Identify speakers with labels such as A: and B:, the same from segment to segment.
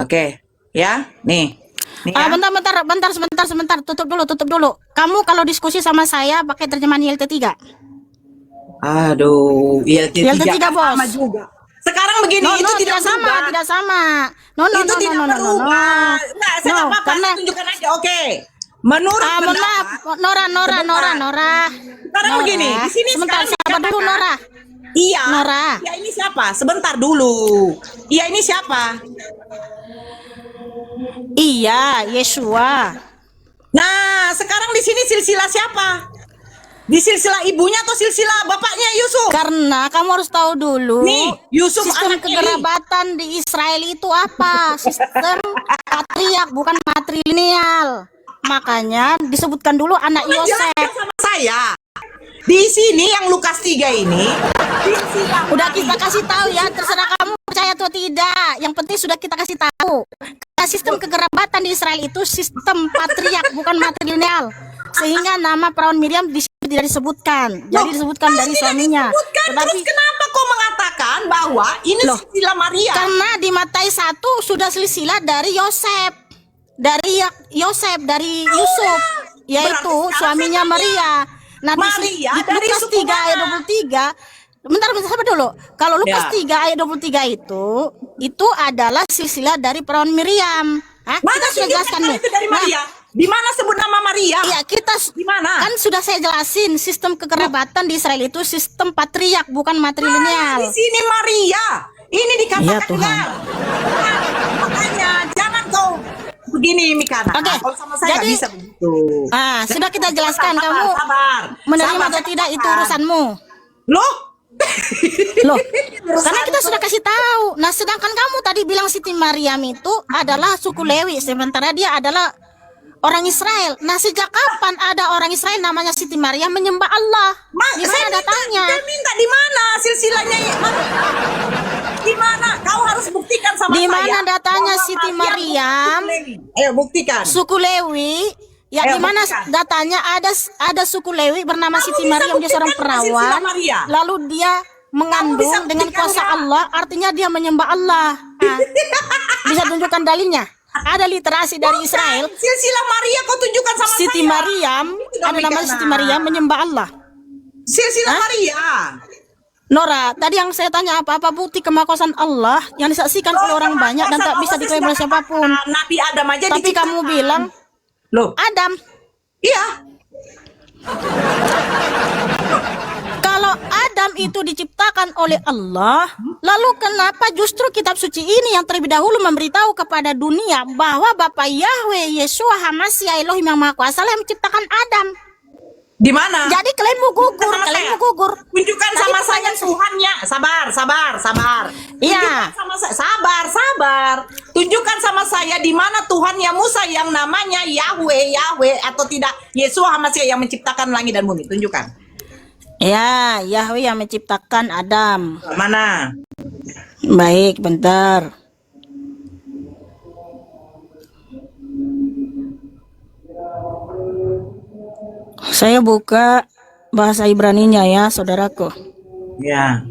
A: Oke, ya, nih, ya.
B: Sebentar. Tutup dulu. Kamu kalau diskusi sama saya pakai terjemahan YLT3.
A: Aduh,
B: YLT3,
A: kan
B: bos.
A: sama juga. Sekarang begini, itu tidak
B: sama, tidak sama.
A: Itu tidak berubah. Nah, saya nggak apa-apa,
B: Karena
A: saya tunjukkan aja. Oke. Menurut pendapat
B: Nora.
A: Sekarang begini, di sini
B: sebentar,
A: sekarang
B: sabar dulu, Nora.
A: Iya.
B: Nora.
A: Iya, ini siapa? Sebentar dulu. Iya, ini siapa?
B: Iya, Yesua.
A: Nah, sekarang di sini silsilah siapa? Di silsilah ibunya atau silsilah bapaknya Yusuf?
B: Karena kamu harus tahu dulu.
A: Nih, Yusuf
B: sistem kegerabatan di Israel itu apa? Sistem patriark, bukan matrilineal. Makanya disebutkan dulu anak Yosef.
A: Sama saya. Di sini yang Lukas 3 ini
B: udah kita kasih tahu ya, terserah kamu percaya atau tidak. Yang penting sudah kita kasih tahu. Karena sistem kegerabatan di Israel itu sistem patriark, bukan matrilineal. Sehingga nama perawan Miriam di sini tidak disebutkan. Jadi disebutkan dari suaminya.
A: Tetapi terus kenapa kau mengatakan bahwa ini silsilah Maria?
B: Karena di Matius 1 sudah silsilah dari Yosef. Dari Yusuf, yaitu suaminya Maria. Nah, di Lukas 3 ayat 23, bentar sabar dulu. Kalau Lukas 3 ayat 23 itu adalah silsilah dari perawan Miriam. Kita sudah jelaskan nih.
A: Dari Maria. Di mana sebut nama Maria?
B: Iya, kita
A: di mana?
B: Kan sudah saya jelasin, sistem kekerabatan di Israel itu sistem patriark, bukan matrilineal.
A: Di sini Maria. Ini dikatakan.
B: Ya Tuhan.
A: Makanya jangan kau begini, Mikana.
B: Oke.
A: Kalau sama saya nggak bisa begitu.
B: Sudah kita jelaskan. Kamu menerima atau tidak itu urusanmu.
A: Loh,
B: karena kita sudah kasih tahu. Nah, sedangkan kamu tadi bilang Siti Maryam itu adalah suku Lewi, sementara dia adalah orang Israel. Nah, sejak kapan ada orang Israel namanya Siti Maryam menyembah Allah? Di mana datanya?
A: Saya minta di mana silsilahnya? Di mana? Kau harus buktikan sama saya.
B: Di mana datanya Siti Maryam?
A: Ayo buktikan.
B: Suku Lewi. Ya, di mana datanya ada suku Lewi bernama Siti Maryam, dia seorang perawan. Lalu dia mengandung dengan kuasa Allah, artinya dia menyembah Allah. Bisa tunjukkan dalilnya? Ada literasi dari Israel.
A: Silsilah Maria kau tunjukkan sama
B: Siti
A: saya.
B: Maryam, ada namanya Siti Maryam menyembah Allah.
A: Silsilah Maria.
B: Nora, tadi yang saya tanya apa bukti kemakuasaan Allah yang disaksikan oleh orang banyak dan tak bisa diklaim oleh siapapun.
A: Nabi Adam aja.
B: Tapi kamu bilang,
A: loh,
B: Adam.
A: Iya.
B: Kalau Adam itu diciptakan oleh Allah, lalu kenapa justru kitab suci ini yang terlebih dahulu memberitahu kepada dunia bahwa Bapa Yahweh Yeshua HaMashiach Elohim yang Maha Kuasa yang menciptakan Adam?
A: Di mana?
B: Jadi kalian mau gugur,
A: Tunjukkan sama saya Tuhannya. Sabar.
B: Iya.
A: Sabar. Tunjukkan sama saya di mana Tuhannya Musa yang namanya Yahweh atau tidak Yeshua HaMashiach yang menciptakan langit dan bumi. Tunjukkan.
B: Ya, Yahweh yang menciptakan Adam.
A: Mana?
B: Baik, bentar. Saya buka bahasa Ibraninya ya, saudaraku.
A: Ya.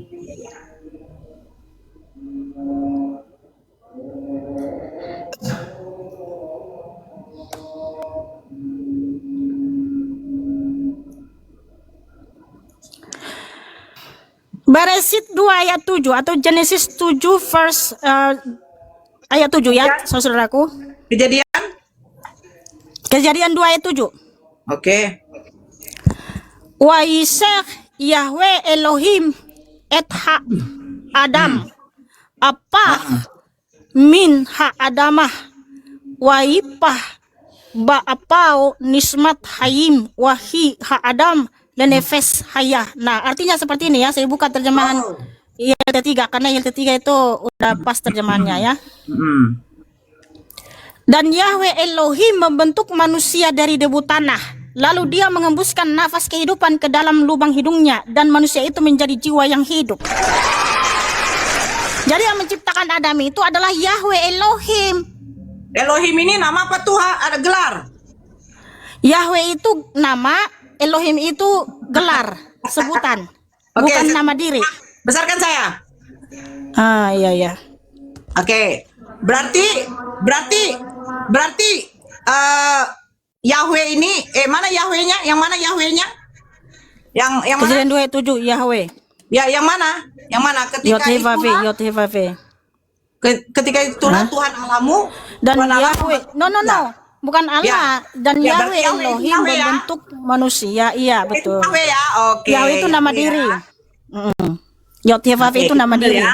B: Beresit 2 ayat 7 atau Genesis 7 verse ayat 7 ya, saudaraku. Kejadian 2 ayat 7.
A: Oke.
B: Wa Isyah Yahweh Elohim et ha Adam apa min ha Adamah wa ipah ba apau nismat hayim wahi ha Adam lenefes hayah. Nah, artinya seperti ini ya. Saya buka terjemahan YLT3 karena YLT3 itu udah pas terjemahannya ya. Dan Yahweh Elohim membentuk manusia dari debu tanah. Lalu dia mengembuskan nafas kehidupan ke dalam lubang hidungnya dan manusia itu menjadi jiwa yang hidup. Jadi yang menciptakan Adam itu adalah Yahweh Elohim.
A: Elohim ini nama apa Tuhan? Ada gelar.
B: Yahweh itu nama, Elohim itu gelar, sebutan. Bukan nama diri.
A: Besarkan saya.
B: Iya.
A: Oke. berarti Yahweh ini mana Yahwehnya? Yang mana Yahwehnya? Yang mana?
B: Kejadian 27 Yahweh.
A: Ya, yang mana? Yang mana? Ketika itulah Tuhan Allahmu
B: Dan
A: Tuhan Allah
B: Yahweh. No. Bukan Allah. Dan
A: Ya,
B: Yahweh
A: berarti Yahweh,
B: Elohim
A: Yahweh ya.
B: berbentuk manusia. Iya,
A: itu
B: betul.
A: Yahweh ya. Oke.
B: Yahweh itu nama
A: Ya.
B: diri. Yod-Heh-Vav
A: Oke,
B: itu nama
A: betul
B: diri.
A: ya.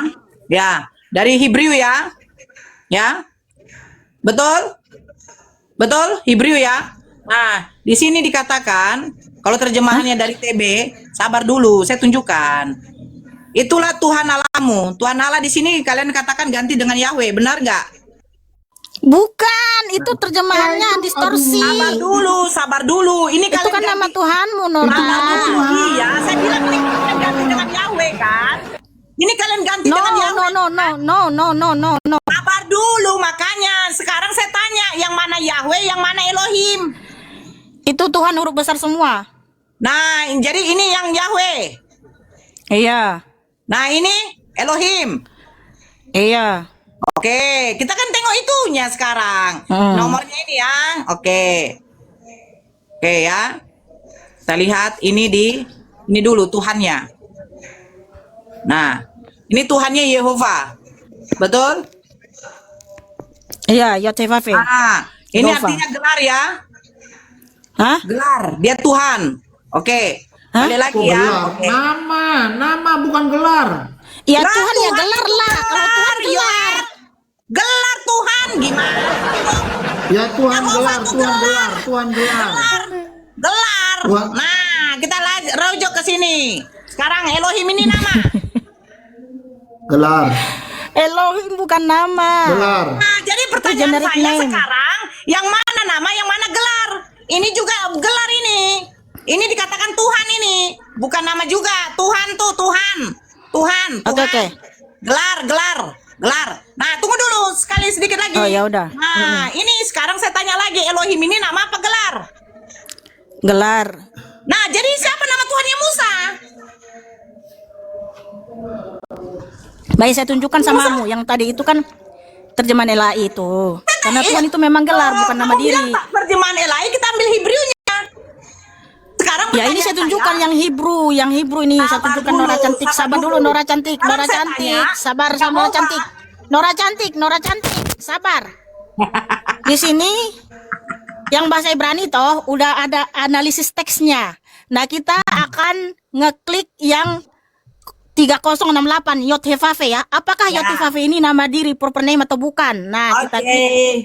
A: Ya, dari Hebrew ya. Ya. Betul? Betul? Hebrew ya. Nah, di sini dikatakan kalau terjemahannya dari TB, sabar dulu, saya tunjukkan. Itulah Tuhan Allahmu. Tuhan Allah di sini kalian katakan ganti dengan Yahweh, benar nggak?
B: Bukan, itu terjemahannya distorsi.
A: Sabar dulu. Ini
B: Itu
A: kalian
B: kan nama
A: ganti.
B: Tuhanmu,
A: Nama
B: Nora.
A: dulu, iya. Saya bilang ini kalian ganti dengan Yahweh kan? Ini kalian ganti dengan Yahweh.
B: No.
A: Sabar dulu, makanya sekarang saya tanya, yang mana Yahweh, yang mana Elohim?
B: Itu Tuhan huruf besar semua.
A: Nah, jadi ini yang Yahweh.
B: Iya.
A: Nah, ini Elohim.
B: Iya.
A: Oke, kita kan tengok itunya sekarang. Nomornya ini ya. Oke ya. Kita lihat ini dulu Tuhannya. Nah, ini Tuhannya Yehova. Betul?
B: Iya, Yod-Heh-Vav.
A: Ah, ini
B: Yehova.
A: artinya gelar ya.
B: Hah?
A: Gelar, dia Tuhan. Oke.
B: Hah?
A: Balik lagi
C: Kok
A: ya.
C: gelar?
A: Oke.
C: Nama bukan gelar.
B: Ya
A: Lah,
B: Tuhan ya
A: Tuhan
B: gelar
A: itu
B: lah. Kalau Tuhan
A: gelar,
B: gelar.
A: Gelar Tuhan gimana?
C: Ya Tuhan
A: Yehova
C: gelar,
A: tuh
C: Tuhan
A: gelar.
C: gelar, Tuhan gelar.
A: Gelar.
C: Tuhan.
A: Nah, kita rujuk ke sini. Sekarang Elohim ini nama.
C: Gelar,
B: Elohim bukan nama.
C: gelar.
A: Nah, jadi pertanyaan
B: generic
A: saya
B: name.
A: sekarang, yang mana nama, yang mana gelar? Ini juga gelar ini. Ini dikatakan Tuhan ini, bukan nama juga. Tuhan tuh Tuhan. Tuhan.
B: Oke.
A: Gelar. Nah, tunggu dulu sekali sedikit lagi.
B: Oh, ya udah.
A: Nah, ini sekarang saya tanya lagi, Elohim ini nama apa gelar?
B: Gelar.
A: Nah, jadi siapa nama Tuhannya Musa?
B: Baik, saya tunjukkan samamu. Yang tadi itu kan terjemahan Elai itu. Karena Tuhan itu memang gelar, bukan nama
A: Kamu bilang
B: diri.
A: tak terjemahan Elai, kita ambil Hebrewnya. Sekarang
B: Ya ini saya tunjukkan yang Hebrew ini saya
A: Sabar
B: tunjukkan
A: dulu,
B: Nora cantik.
A: sabar
B: Sabar dulu
A: dulu.
B: Nora cantik,
A: Sekarang
B: Nora
A: saya
B: cantik.
A: tanya,
B: Sabar
A: Yehova.
B: Nora cantik. Nora cantik. Sabar. Di sini yang bahasa Ibrani toh udah ada analisis teksnya. Nah, kita akan ngeklik yang 3068 Yod-Heh-Vav ya. Apakah
A: Ya.
B: Yod-Heh-Vav ini nama diri proper name atau bukan? Nah, kita
A: Oke.
B: klik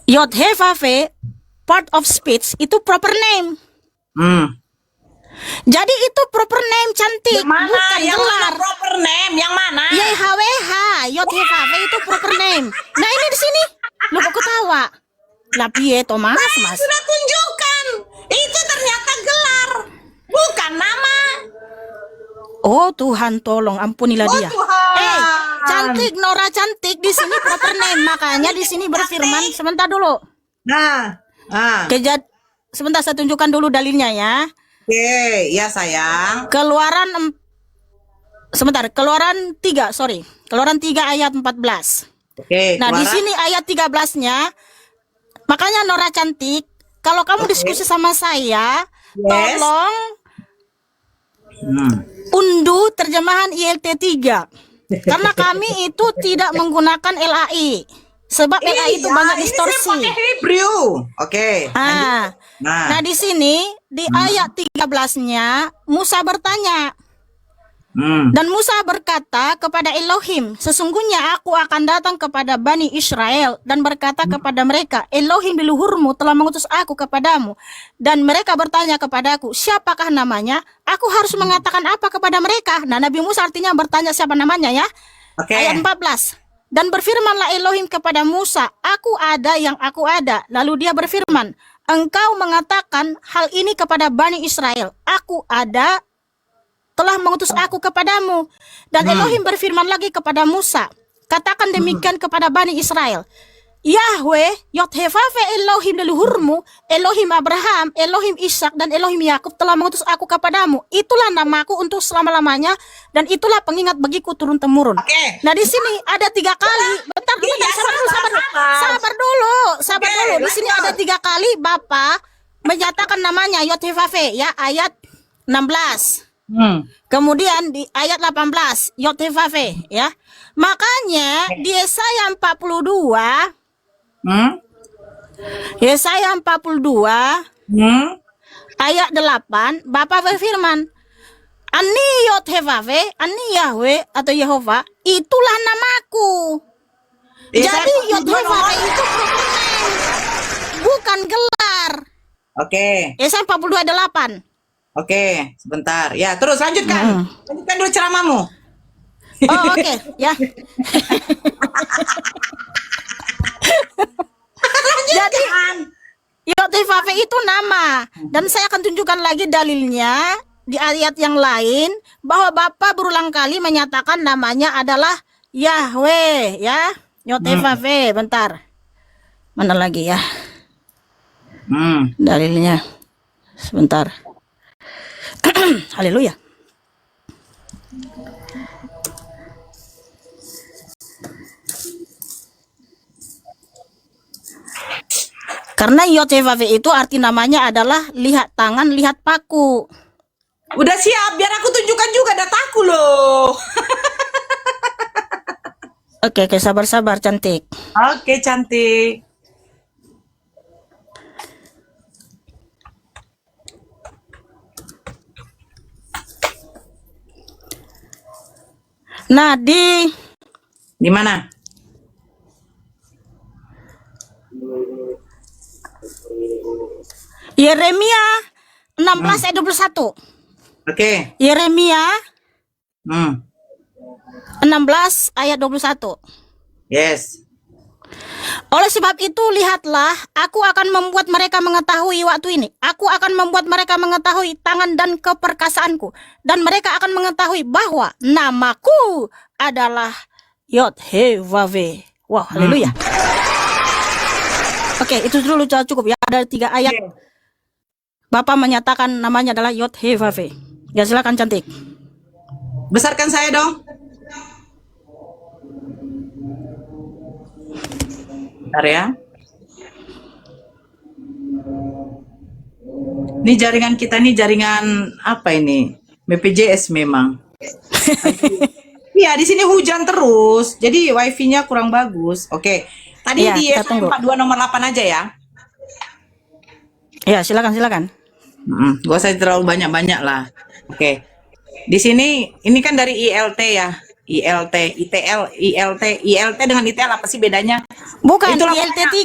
B: Yod-Heh-Vav part of speech itu proper name. Jadi itu proper name cantik,
A: Yang mana?
B: bukan
A: Yang mana
B: gelar.
A: proper name? Yang mana?
B: YHWH, Yod-Heh-Vav itu proper name. Nah ini di sini, lu kok ketawa? Lah piye Thomas, Mas?
A: Sudah tunjukkan. Itu ternyata gelar, bukan nama.
B: Oh Tuhan, tolong ampunilah dia.
A: Tuhan.
B: Cantik Nora cantik di sini proper name, makanya di sini berfirman. Sebentar dulu.
A: Nah.
B: Sebentar saya tunjukkan dulu dalilnya ya.
A: Oke, ya sayang.
B: Keluaran 3 ayat 14.
A: Oke.
B: Nah, di
A: Keluaran.
B: sini ayat 13-nya, makanya Nora cantik, kalau kamu diskusi sama saya, tolong unduh terjemahan ILT 3. Karena kami itu tidak menggunakan LAI. Sebab LAI itu banyak
A: Ini
B: distorsi.
A: saya pakai Hebrew. Oke.
B: Nah,
A: Nah.
B: di sini di ayat 13-nya Musa bertanya. Dan Musa berkata kepada Elohim, sesungguhnya aku akan datang kepada Bani Israel dan berkata kepada mereka, Elohim leluhurmu telah mengutus aku kepadamu. Dan mereka bertanya kepadaku, siapakah namanya? Aku harus mengatakan apa kepada mereka? Nah, Nabi Musa artinya bertanya siapa namanya ya.
A: Oke.
B: Ayat 14. Dan berfirmanlah Elohim kepada Musa, aku ada yang aku ada. Lalu dia berfirman, engkau mengatakan hal ini kepada Bani Israel, aku ada telah mengutus aku kepadamu. Dan Elohim berfirman lagi kepada Musa, katakan demikian kepada Bani Israel, Yahweh, Yod-Heh-Vaveh Elohim leluhurmu, Elohim Abraham, Elohim Ishak, dan Elohim Yakub telah mengutus aku kepadamu. Itulah namaku untuk selama-lamanya, dan itulah pengingat bagiku turun-temurun.
A: Oke.
B: Nah di sini ada 3 kali. Bentar,
A: Iya,
B: sabar dulu.
A: Oke,
B: Di sini
A: lanjut.
B: ada 3 kali Bapak menyatakan namanya Yod-Heh-Vaveh ya, ayat 16. Kemudian di ayat 18 Yod-Heh-Vaveh ya. Makanya di Yesaya 42 Yesaya 42 ayat 8 Bapak berfirman, Ani Yod-Heh-Vaveh, Ani Yahweh atau Yehova, itulah namaku. Jadi Yod-Heh-Vaveh itu pronomen, bukan gelar.
A: Oke.
B: Yesaya 42 ayat 8.
A: Oke, sebentar. Ya, terus lanjutkan. Lanjutkan dulu ceramahmu.
B: Oh oke ya. Jadi Yod-Heh-Vaveh itu nama, dan saya akan tunjukkan lagi dalilnya di ayat yang lain bahwa Bapak berulang kali menyatakan namanya adalah Yahweh ya. Yod-Heh-Vaveh, bentar. Mana lagi ya dalilnya? Sebentar. Haleluya. Karena Yod-Heh-Vaveh itu arti namanya adalah lihat tangan, lihat paku.
A: Udah siap, biar aku tunjukkan juga dataku loh.
B: Oke, sabar-sabar cantik.
A: Oke, cantik.
B: Nah, di
A: mana?
B: Yeremia 16 ayat 21.
A: Oke.
B: Yeremia 16 ayat 21.
A: Yes.
B: Oleh sebab itu lihatlah, aku akan membuat mereka mengetahui waktu ini. Aku akan membuat mereka mengetahui tangan dan keperkasaanku, dan mereka akan mengetahui bahwa namaku adalah Yod-Heh-Vaveh. Wow, haleluya. Oke, itu dulu cukup ya. Ada 3 ayat. Bapak menyatakan namanya adalah Yod-Heh-Vaveh. Ya silakan cantik.
A: Besarkan saya dong. Bentar ya. Ini jaringan kita nih jaringan apa ini? BPJS memang. Iya, di sini hujan terus. Jadi wifi-nya kurang bagus. Oke. Tadi
B: Iya,
A: di
B: kita tunggu.
A: 42 nomor 8 aja ya.
B: Ya, silakan.
A: Gak usah terlalu banyak-banyak lah. Oke. Di sini ini kan dari ILT ya. ILT, ITL, ILT dengan ITL apa sih bedanya?
B: Bukan
A: Itulah
B: ILT 3.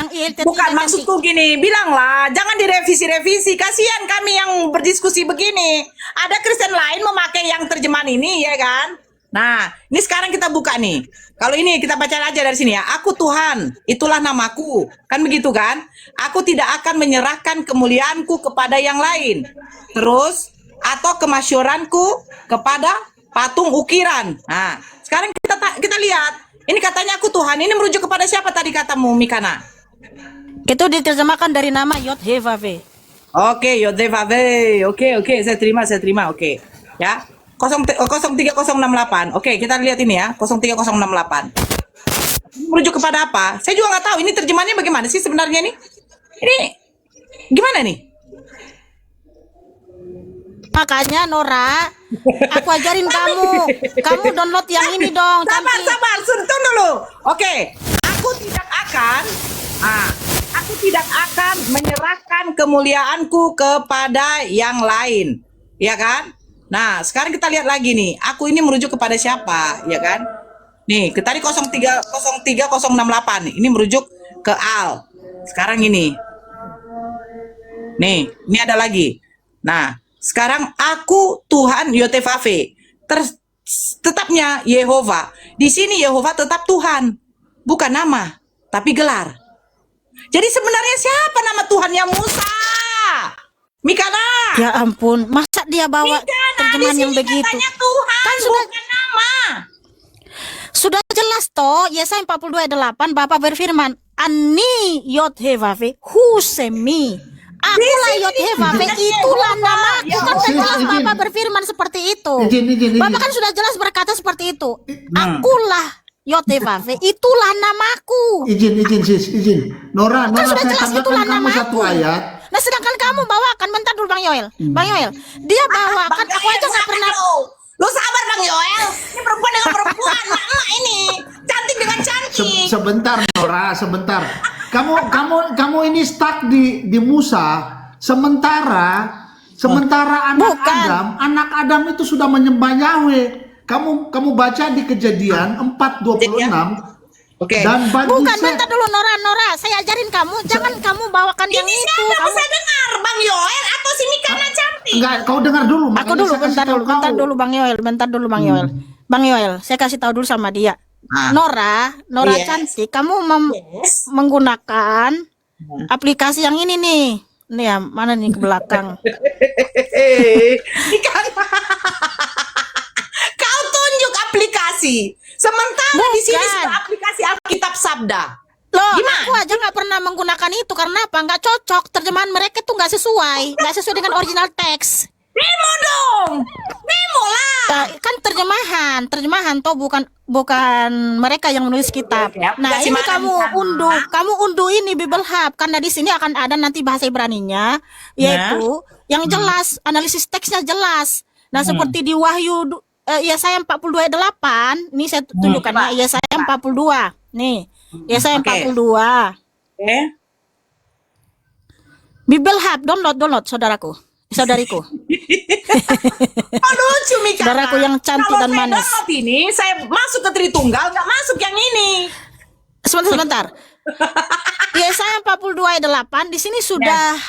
B: Yang ILT 3
A: Bukan, maksudku gini, bilanglah, jangan direvisi-revisi. Kasihan kami yang berdiskusi begini. Ada Kristen lain memakai yang terjemahan ini, ya kan? Nah, ini sekarang kita buka nih. Kalau ini kita baca aja dari sini ya. Aku Tuhan, itulah namaku. Kan begitu kan? Aku tidak akan menyerahkan kemuliaanku kepada yang lain. Terus, atau kemasyuranku kepada patung ukiran. Nah, sekarang kita lihat. Ini katanya aku Tuhan. Ini merujuk kepada siapa tadi katamu, Mikana?
B: Itu diterjemahkan dari nama Yod-Heh-Vaveh.
A: Oke, Yod-Heh-Vaveh. Oke, saya terima. Oke. Ya. 03068. Oke, kita lihat ini ya. 03068. Merujuk kepada apa? Saya juga nggak tahu. Ini terjemahannya bagaimana sih sebenarnya nih? Ini gimana nih?
B: Makanya Nora, aku ajarin kamu. Kamu download yang ini dong.
A: Sabar, tunggu dulu. Oke, aku tidak akan menyerahkan kemuliaanku kepada yang lain, ya kan? Nah, sekarang kita lihat lagi nih. Aku ini merujuk kepada siapa, ya kan? Nih, tadi 03068. Ini merujuk ke Al. Sekarang ini. Nih, ini ada lagi. Nah, sekarang aku Tuhan Yod-Heh-Vaveh. Tetapnya Yehova. Di sini Yehova tetap Tuhan. Bukan nama, tapi gelar. Jadi sebenarnya siapa nama Tuhannya Musa? Mikana.
B: Ya ampun, masa dia bawa
A: Mikana,
B: terjemahan
A: di
B: yang
A: sini
B: begitu?
A: katanya Tuhan,
B: Kan
A: bukan nama.
B: sudah jelas jelas toh, Yesaya 42:8 Bapak berfirman, Ani Yod-Heh-Vaveh Husemi. Akulah Yod-Heh-Vaveh, itulah namaku. Kan sudah jelas
C: Izin.
B: Bapak berfirman seperti itu.
C: Izin.
B: Bapak kan sudah jelas berkata seperti itu. Akulah Yod-Heh-Vaveh, itulah namaku.
C: Izin sis, izin. Nora,
B: Kan sudah
C: saya
B: jelas
C: tambahkan
B: itulah
C: kamu satu
B: namaku.
C: ayat.
B: Nah sedangkan kamu bawakan, bentar dulu Bang Yoel. Bang Yoel, dia bawakan, aku aja nggak pernah.
A: Lu sabar Bang Yoel. Ini perempuan dengan perempuan, mak ini. Cantik dengan cantik.
C: Sebentar Nora, sebentar. Kamu ini stuck di Musa. Sementara
B: Bukan.
C: anak Adam itu sudah menyembah Yahweh. Kamu baca di Kejadian 4:26.
A: Oke.
C: Dan bagi
B: Bukan,
C: Set-
B: bentar dulu Nora, saya ajarin kamu, jangan kamu bawakan yang
A: Ini
B: itu.
A: siapa
B: Kamu,
A: bisa dengar? Bang Yoel atau si Mikana cantik?
C: Enggak, kau dengar dulu.
B: aku
C: makanya
B: dulu,
C: saya kasih
B: bentar
C: tahu
B: dulu, bentar
C: kau.
B: dulu Bang Yoel, bentar dulu Bang Yoel. Bang Yoel, saya kasih tahu dulu sama dia.
A: Ah.
B: Nora
A: Yes.
B: cantik, kamu
A: Yes.
B: menggunakan aplikasi yang ini nih. Nih ya, mana nih ke belakang?
A: Ikan. Kau tunjuk aplikasi. Sementara di sini
B: Bukan.
A: sudah aplikasi Alkitab Sabda.
B: Loh,
A: Gimana?
B: aku aja nggak pernah menggunakan itu karena apa? Nggak cocok, terjemahan mereka tuh nggak sesuai dengan original teks.
A: Demo dong. Demo lah.
B: Kan terjemahan toh bukan mereka yang menulis kitab.
A: Oke,
B: Nah,
A: aplikasi
B: ini
A: mana
B: kamu unduh ini Bible Hub karena di sini akan ada nanti bahasa Ibraninya yaitu yang jelas, analisis teksnya jelas. Nah, seperti di Wahyu Yesaya 42:8, ini saya tunjukkan ya, Yesaya 42. Nih, Yesaya
A: Oke.
B: 42.
A: Oke.
B: Bible Hub, download saudariku.
A: Oh, lucu Mikana.
B: Saudaraku yang cantik dan manis.
A: Kalau saya download ini, saya masuk ke Tritunggal, nggak masuk yang ini.
B: Sebentar. Yesaya 42:8 di sini sudah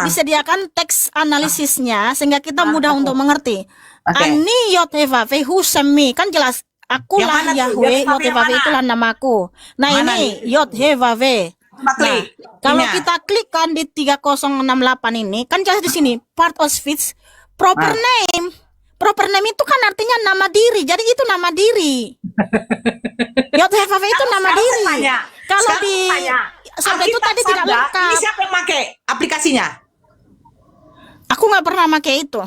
B: disediakan teks analisisnya sehingga kita mudah untuk mengerti.
A: Oke.
B: Ani Yod-Heh-Vaveh Husemi, kan jelas akulah
A: Yang mana tuh?
B: Yahweh,
A: Yod-Heh-Vaveh yang
B: Yod-Heh-Vaveh
A: mana?
B: itulah namaku. Nah,
A: Mana
B: ini Yod-Heh-Vaveh.
A: Coba klik.
B: Kalau
A: Ininya.
B: kita klik kan di 3068 ini, kan jelas di sini part of speech proper name. Proper name itu kan artinya nama diri. Jadi itu nama diri. Yod-Heh-Vaveh itu nama
A: Sekarang
B: diri.
A: saya tanya.
B: Kalau
A: Sekarang
B: di
A: saya tanya.
B: sampai itu
A: Alkitab
B: tadi tidak
A: Sabda,
B: lengkap.
A: Ini siapa yang pakai aplikasinya?
B: Aku nggak pernah pakai itu.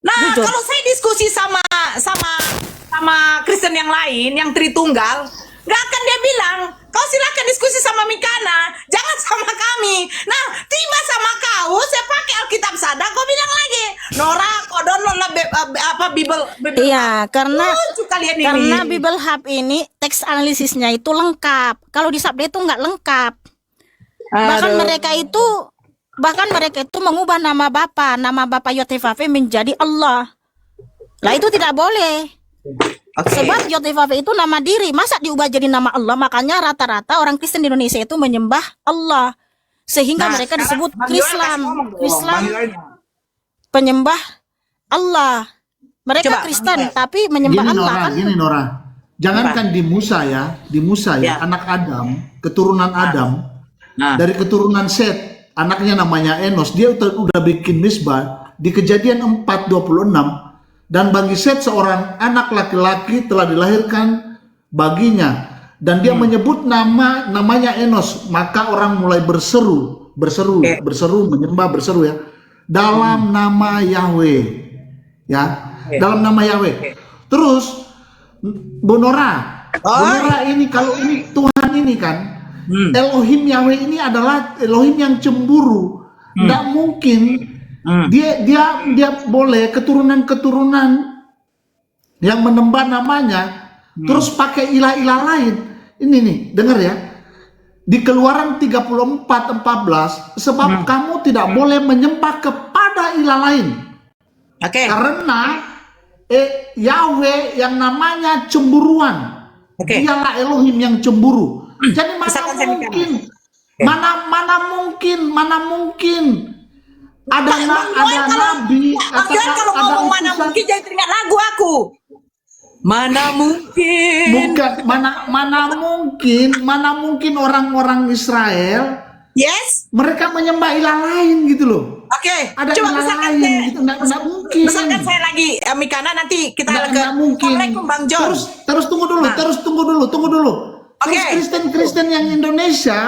A: Nah,
B: Jujur.
A: kalau saya diskusi sama Kristen yang lain, yang Tritunggal, nggak akan dia bilang, kau silakan diskusi sama Mikana, jangan sama kami. Nah, tiba sama kau, saya pakai Alkitab Sabda, kau bilang lagi, Nora, kau download lah Bible.
B: Iya, karena
A: Lucu kalian ini.
B: karena Bible Hub ini teks analisisnya itu lengkap. Kalau di Sabda itu nggak lengkap. Bahkan mereka itu mengubah nama Bapa Yod-Heh-Vaveh menjadi Allah. Lah itu tidak boleh.
A: Oke.
B: Sebab Yod-Heh-Vaveh itu nama diri, masa diubah jadi nama Allah? Makanya rata-rata orang Kristen di Indonesia itu menyembah Allah. Sehingga
A: Nah,
B: mereka
A: sekarang
B: disebut
A: Bang Yoel kasih
B: Islam.
A: ngomong dong,
B: Islam
A: Bang Yoel.
B: penyembah Allah. Mereka
A: Coba,
B: Kristen
A: Bang Yoel.
B: tapi menyembah Allah kan.
C: Gini Nora. Jangankan di Musa ya,
A: Ya.
C: anak Adam, keturunan Adam,
A: Nah.
C: dari keturunan Set, anaknya namanya Enos, dia udah bikin misbah di Kejadian 4:26, dan bagi Set seorang anak laki-laki telah dilahirkan baginya, dan dia menyebut namanya Enos, maka orang mulai berseru, menyembah, ya, dalam nama Yahweh, ya, dalam nama Yahweh. Terus Bu Nora, ini kalau ini Tuhan ini kan, Elohim Yahweh ini adalah Elohim yang cemburu. Nggak mungkin dia boleh keturunan yang menembak namanya terus pakai ilah-ilah lain. Ini nih, dengar ya. Di Keluaran 34:14, sebab kamu tidak boleh menyembah kepada ilah lain.
A: Oke.
C: Karena Yahweh yang namanya cemburuan.
A: Oke.
C: Dialah Elohim yang cemburu. Jadi
A: Misalkan saya
C: mana mungkin ada nabi
A: Bang Yoel kalau ngomong mana
C: utusan.
A: mungkin jadi teringat lagu aku. Mana mungkin.
C: Bukan mana mungkin orang-orang Israel
A: Yes.
C: mereka menyembah ilah lain gitu loh.
A: Oke,
C: Ada
A: coba
C: ilah
A: besarkan
C: lain
A: saya.
C: gitu, nggak mungkin.
A: Besarkan saya lagi, Mikana, nanti kita ke
C: Nggak mungkin.
A: Assalamualaikum Bang John.
C: Terus tunggu dulu,
A: Nah.
C: terus tunggu dulu. Terus
A: Oke.
C: Kristen yang Indonesia,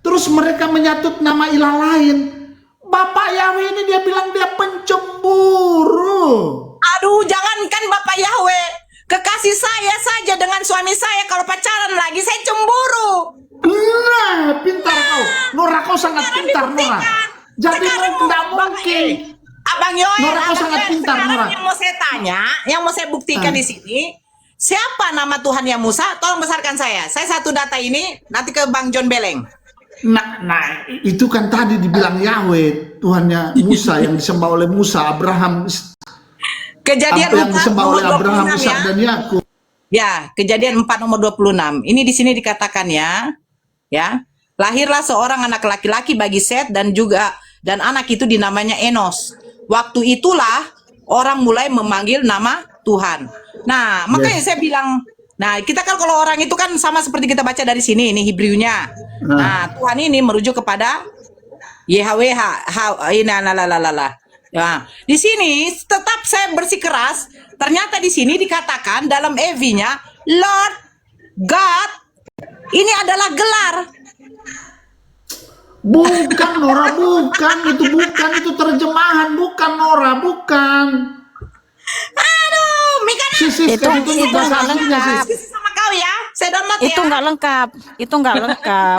C: terus mereka menyatut nama ilah lain. Bapak Yahweh ini dia bilang dia pencemburu.
A: Aduh, jangankan Bapak Yahweh, kekasih saya saja dengan suami saya kalau pacaran lagi saya cemburu.
C: Nah, pintar kau. Nora, kau sangat
A: Sekarang
C: pintar, Nora.
A: dibuktikan.
C: Jadi
A: Sekarang
C: tidak
A: Bapak-
C: mungkin.
A: Abang Yoel,
C: Nora, kau
A: Abang
C: sangat
A: Yoel,
C: pintar,
A: sekarang
C: Nora.
A: yang mau saya tanya, yang mau saya buktikan di sini, siapa nama Tuhan yang Musa? Tolong besarkan saya. Saya satu data ini nanti ke Bang John Beleng.
C: Nah, itu kan tadi dibilang Yahweh, Tuhannya Musa yang disembah oleh Musa, Abraham,
A: Kejadian
C: apa yang
A: 4
C: disembah
A: nomor
C: oleh Abraham,
A: 26
C: Ishak
A: ya.
C: dan Yakub.
A: Ya, kejadian 4 nomor 26. Ini di sini dikatakan ya. Lahirlah seorang anak laki-laki bagi Set dan anak itu dinamanya Enos. Waktu itulah orang mulai memanggil nama Tuhan. Nah, makanya saya bilang, nah, kita kan kalau orang itu kan sama seperti kita baca dari sini, ini Hebrewnya. Nah, Tuhan ini merujuk kepada YHWH. Ya, di sini tetap saya bersikeras. Ternyata di sini dikatakan dalam EV-nya Lord God. Ini adalah gelar.
C: Bukan, Nora, bukan. Itu terjemahan, bukan, Nora, bukan.
A: Aduh, Mikana.
C: Sis,
B: Itu
C: bahasa
B: nggak
C: aslinya,
B: lengkap.
C: sis.
A: Sama kau ya. Saya download
B: Itu
A: ya.
B: nggak lengkap. Itu nggak lengkap.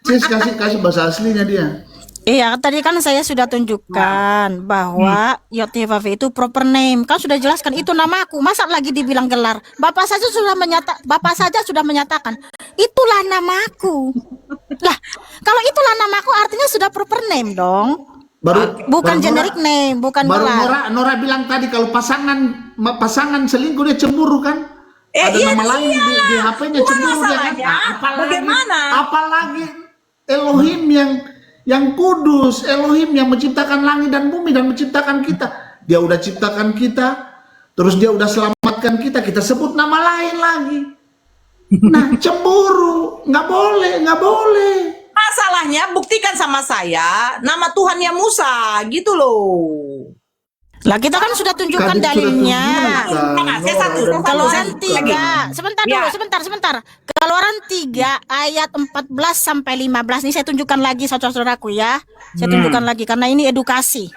C: Sis, kasih bahasa aslinya dia.
B: Iya, tadi kan saya sudah tunjukkan bahwa YHWH itu proper name. Kan sudah jelaskan itu namaku. Masa lagi dibilang gelar? Bapak saja sudah menyatakan itulah namaku. Lah, kalau itulah namaku artinya sudah proper name dong. Bukan
C: baru
B: generic name, bukan
C: Baru
B: gelar.
C: Nora bilang tadi kalau pasangan selingkuh dia cemburu kan? Ada
A: iya,
C: nama lain di HP-nya
A: Bukan
C: cemburu dia kan?
A: masalahnya. Bagaimana?
C: Apalagi Elohim yang kudus, Elohim yang menciptakan langit dan bumi dan menciptakan kita. Dia udah ciptakan kita, terus dia udah selamatkan kita sebut nama lain lagi. Nah, cemburu, nggak boleh.
A: Masalahnya buktikan sama saya nama Tuhan yang Musa gitu loh.
B: Lah kita kan sudah tunjukkan
C: Kan sudah
B: dalilnya.
C: tunjukkan.
A: Saya satu.
B: Keluaran
A: Lagi.
B: 3. Sebentar
A: Ya.
B: dulu, sebentar. Keluaran 3 ayat 14 sampai 15. Ini saya tunjukkan lagi saudara-saudaraku ya. Saya tunjukkan lagi karena ini edukasi.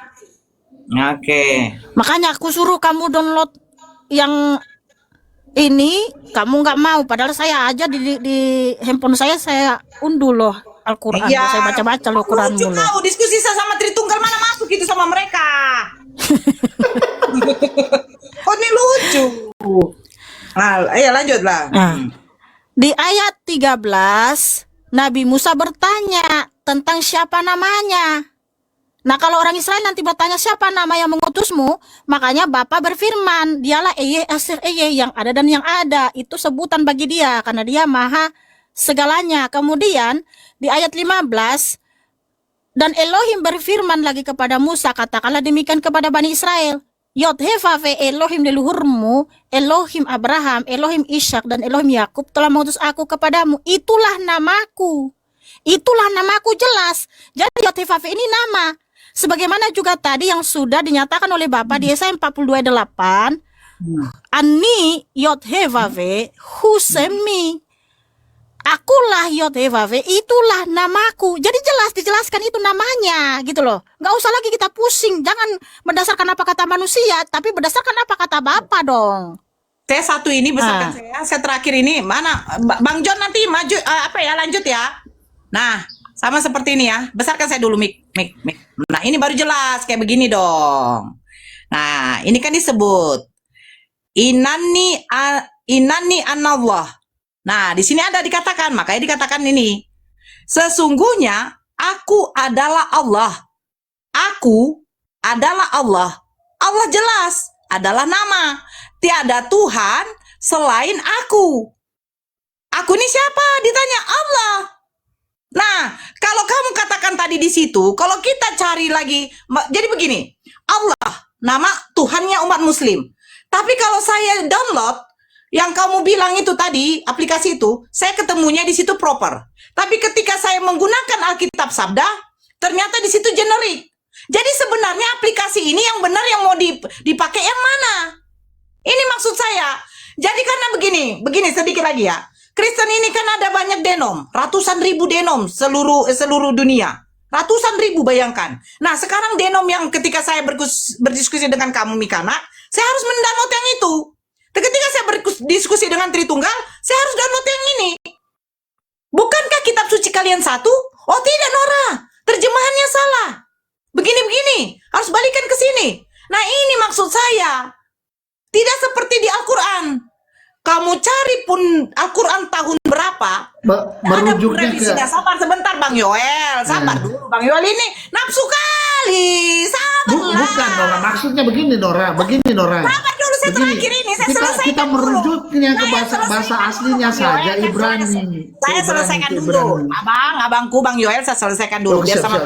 A: Oke.
B: Makanya aku suruh kamu download yang ini, kamu nggak mau. Padahal saya aja di handphone saya unduh loh Al-Quran.
A: Iya.
B: Saya baca-baca loh Quranmu
A: Lucu
B: loh.
A: kau diskusi saya sama Tritunggal mana masuk itu sama mereka. Oh ini lucu. Nah, ayo lanjutlah.
B: Nah, di ayat 13 Nabi Musa bertanya tentang siapa namanya. Nah, kalau orang Israel nanti bertanya siapa nama yang mengutusmu, makanya Bapa berfirman, dialah Eye Asir Eye yang ada dan yang ada. Itu sebutan bagi dia karena dia maha segalanya. Kemudian di ayat 15, dan Elohim berfirman lagi kepada Musa, katakanlah demikian kepada Bani Israel, Yod-Heh-Vave Elohim leluhurmu, Elohim Abraham, Elohim Ishak, dan Elohim Yakub telah mengutus aku kepadamu. Itulah namaku. Itulah namaku jelas. Jadi Yod-Heh-Vave ini nama. Sebagaimana juga tadi yang sudah dinyatakan oleh Bapak di Yesaya 42:8, Ani Yod-Heh-Vave who sent me. Akulah Yod-Heh-Vave, itulah namaku. Jadi jelas dijelaskan itu namanya gitu loh. Nggak usah lagi kita pusing. Jangan berdasarkan apa kata manusia, tapi berdasarkan apa kata Bapak dong.
A: Saya satu ini besarkan saya terakhir ini mana Bang John nanti maju lanjut ya. Nah, sama seperti ini ya. Besarkan saya dulu mik. Nah, ini baru jelas kayak begini dong. Nah, ini kan disebut Inani anallah. Nah, di sini ada dikatakan, makanya dikatakan ini. Sesungguhnya aku adalah Allah. Aku adalah Allah. Allah jelas adalah nama. Tiada Tuhan selain aku. Aku ini siapa? Ditanya Allah. Nah, kalau kamu katakan tadi di situ, kalau kita cari lagi, jadi begini, Allah, nama Tuhannya umat Muslim. Tapi kalau saya download, yang kamu bilang itu tadi, aplikasi itu, saya ketemunya di situ proper. Tapi ketika saya menggunakan Alkitab Sabda, ternyata di situ generik. Jadi sebenarnya aplikasi ini yang benar yang mau dipakai yang mana? Ini maksud saya. Jadi karena begini sedikit lagi ya. Kristen ini kan ada banyak denom, ratusan ribu denom seluruh dunia. Ratusan ribu, bayangkan. Nah, sekarang denom yang ketika saya berdiskusi dengan kamu Mikana, saya harus mendownload yang itu. Dan ketika saya berdiskusi dengan Tritunggal, saya harus download yang ini. Bukankah kitab suci kalian satu? Oh tidak, Nora. Terjemahannya salah. Begini-begini. Harus balikan ke sini. Nah, ini maksud saya. Tidak seperti di Al-Quran. Kamu cari pun Al-Quran tahun berapa,
C: Merujuknya ke...
A: Sabar sebentar Bang Yoel, sabar dulu Bang Yoel, ini nafsu kali. Sabar lah.
C: Bukan Nora, maksudnya begini Nora.
A: Sabar dulu, saya terakhir ini, saya selesaikan
C: kita
A: dulu.
C: merujuknya ke bahasa aslinya saja, Ibrani.
A: Saya selesaikan dulu. Abangku Bang Yoel, saya selesaikan dulu. Biar sama.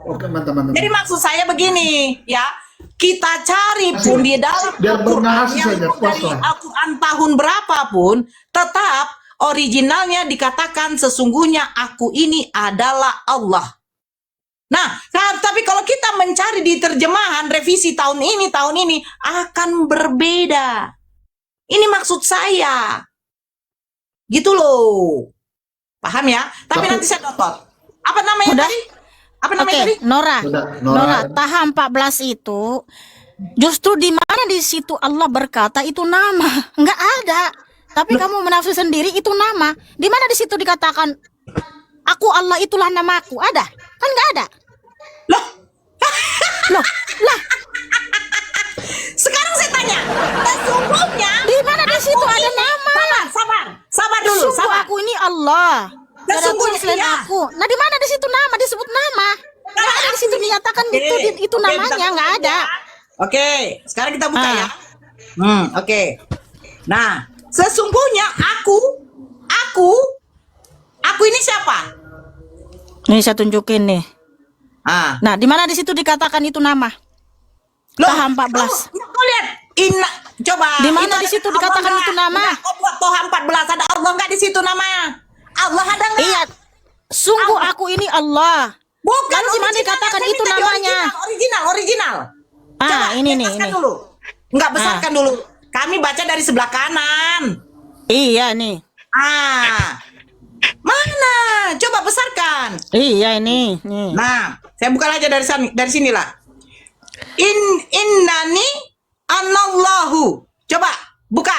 C: Oke, mantap.
A: Jadi maksud saya begini, ya. Kita cari pun di dalam
C: biar
A: Al-Quran
C: saja,
A: dari Al-Quran tahun berapapun, tetap originalnya dikatakan sesungguhnya aku ini adalah Allah. Nah, tapi kalau kita mencari di terjemahan revisi tahun ini akan berbeda. Ini maksud saya. Gitu loh. Paham ya? Tapi nanti saya download. Apa namanya tadi? Apa namanya tadi?
B: Nora, Taha 14 itu justru di mana di situ Allah berkata itu nama, nggak ada. Tapi kamu menafsir sendiri itu nama. Di mana di situ dikatakan aku Allah itulah namaku? Ada? Kan nggak ada.
A: Loh,
B: Lah.
A: Sekarang saya tanya, sesungguhnya
B: Di mana di situ ada nama?
A: Sabar dulu,
B: Sungguh
A: sabar.
B: aku ini Allah.
A: Nah,
B: Tidak ada
A: sungguhnya
B: selain
A: iya.
B: aku. Nah, di mana di situ nama disebut nama? Nggak ada di situ dinyatakan itu namanya, nggak ada.
A: Oke, sekarang kita buka ya. Oke. Nah, sesungguhnya aku ini siapa?
B: Nih saya tunjukin nih.
A: Ah,
B: Nah, di mana di situ dikatakan itu nama? Taha 14.
A: Kau lihat, coba.
B: Di mana
A: itu
B: di
A: ada
B: situ
A: Allah
B: dikatakan
A: nggak?
B: itu nama?
A: Nggak, kau buat Toha 14 ada Allah nggak di situ namanya? Allah ada nggak?
B: Iya. Sungguh aku ini Allah.
A: Bukan.
B: Lalu di mana
A: original,
B: dikatakan
A: saya
B: itu
A: minta di
B: namanya?
A: Original.
B: Ah, ini nih,
A: besarkan
B: ini.
A: dulu. Enggak, besarkan dulu. Kami baca dari sebelah kanan.
B: Iya nih.
A: Ah. Mana? Coba besarkan.
B: Iya ini. Nih.
A: Nah, saya buka aja dari sinilah. Innani anallahu. Coba buka.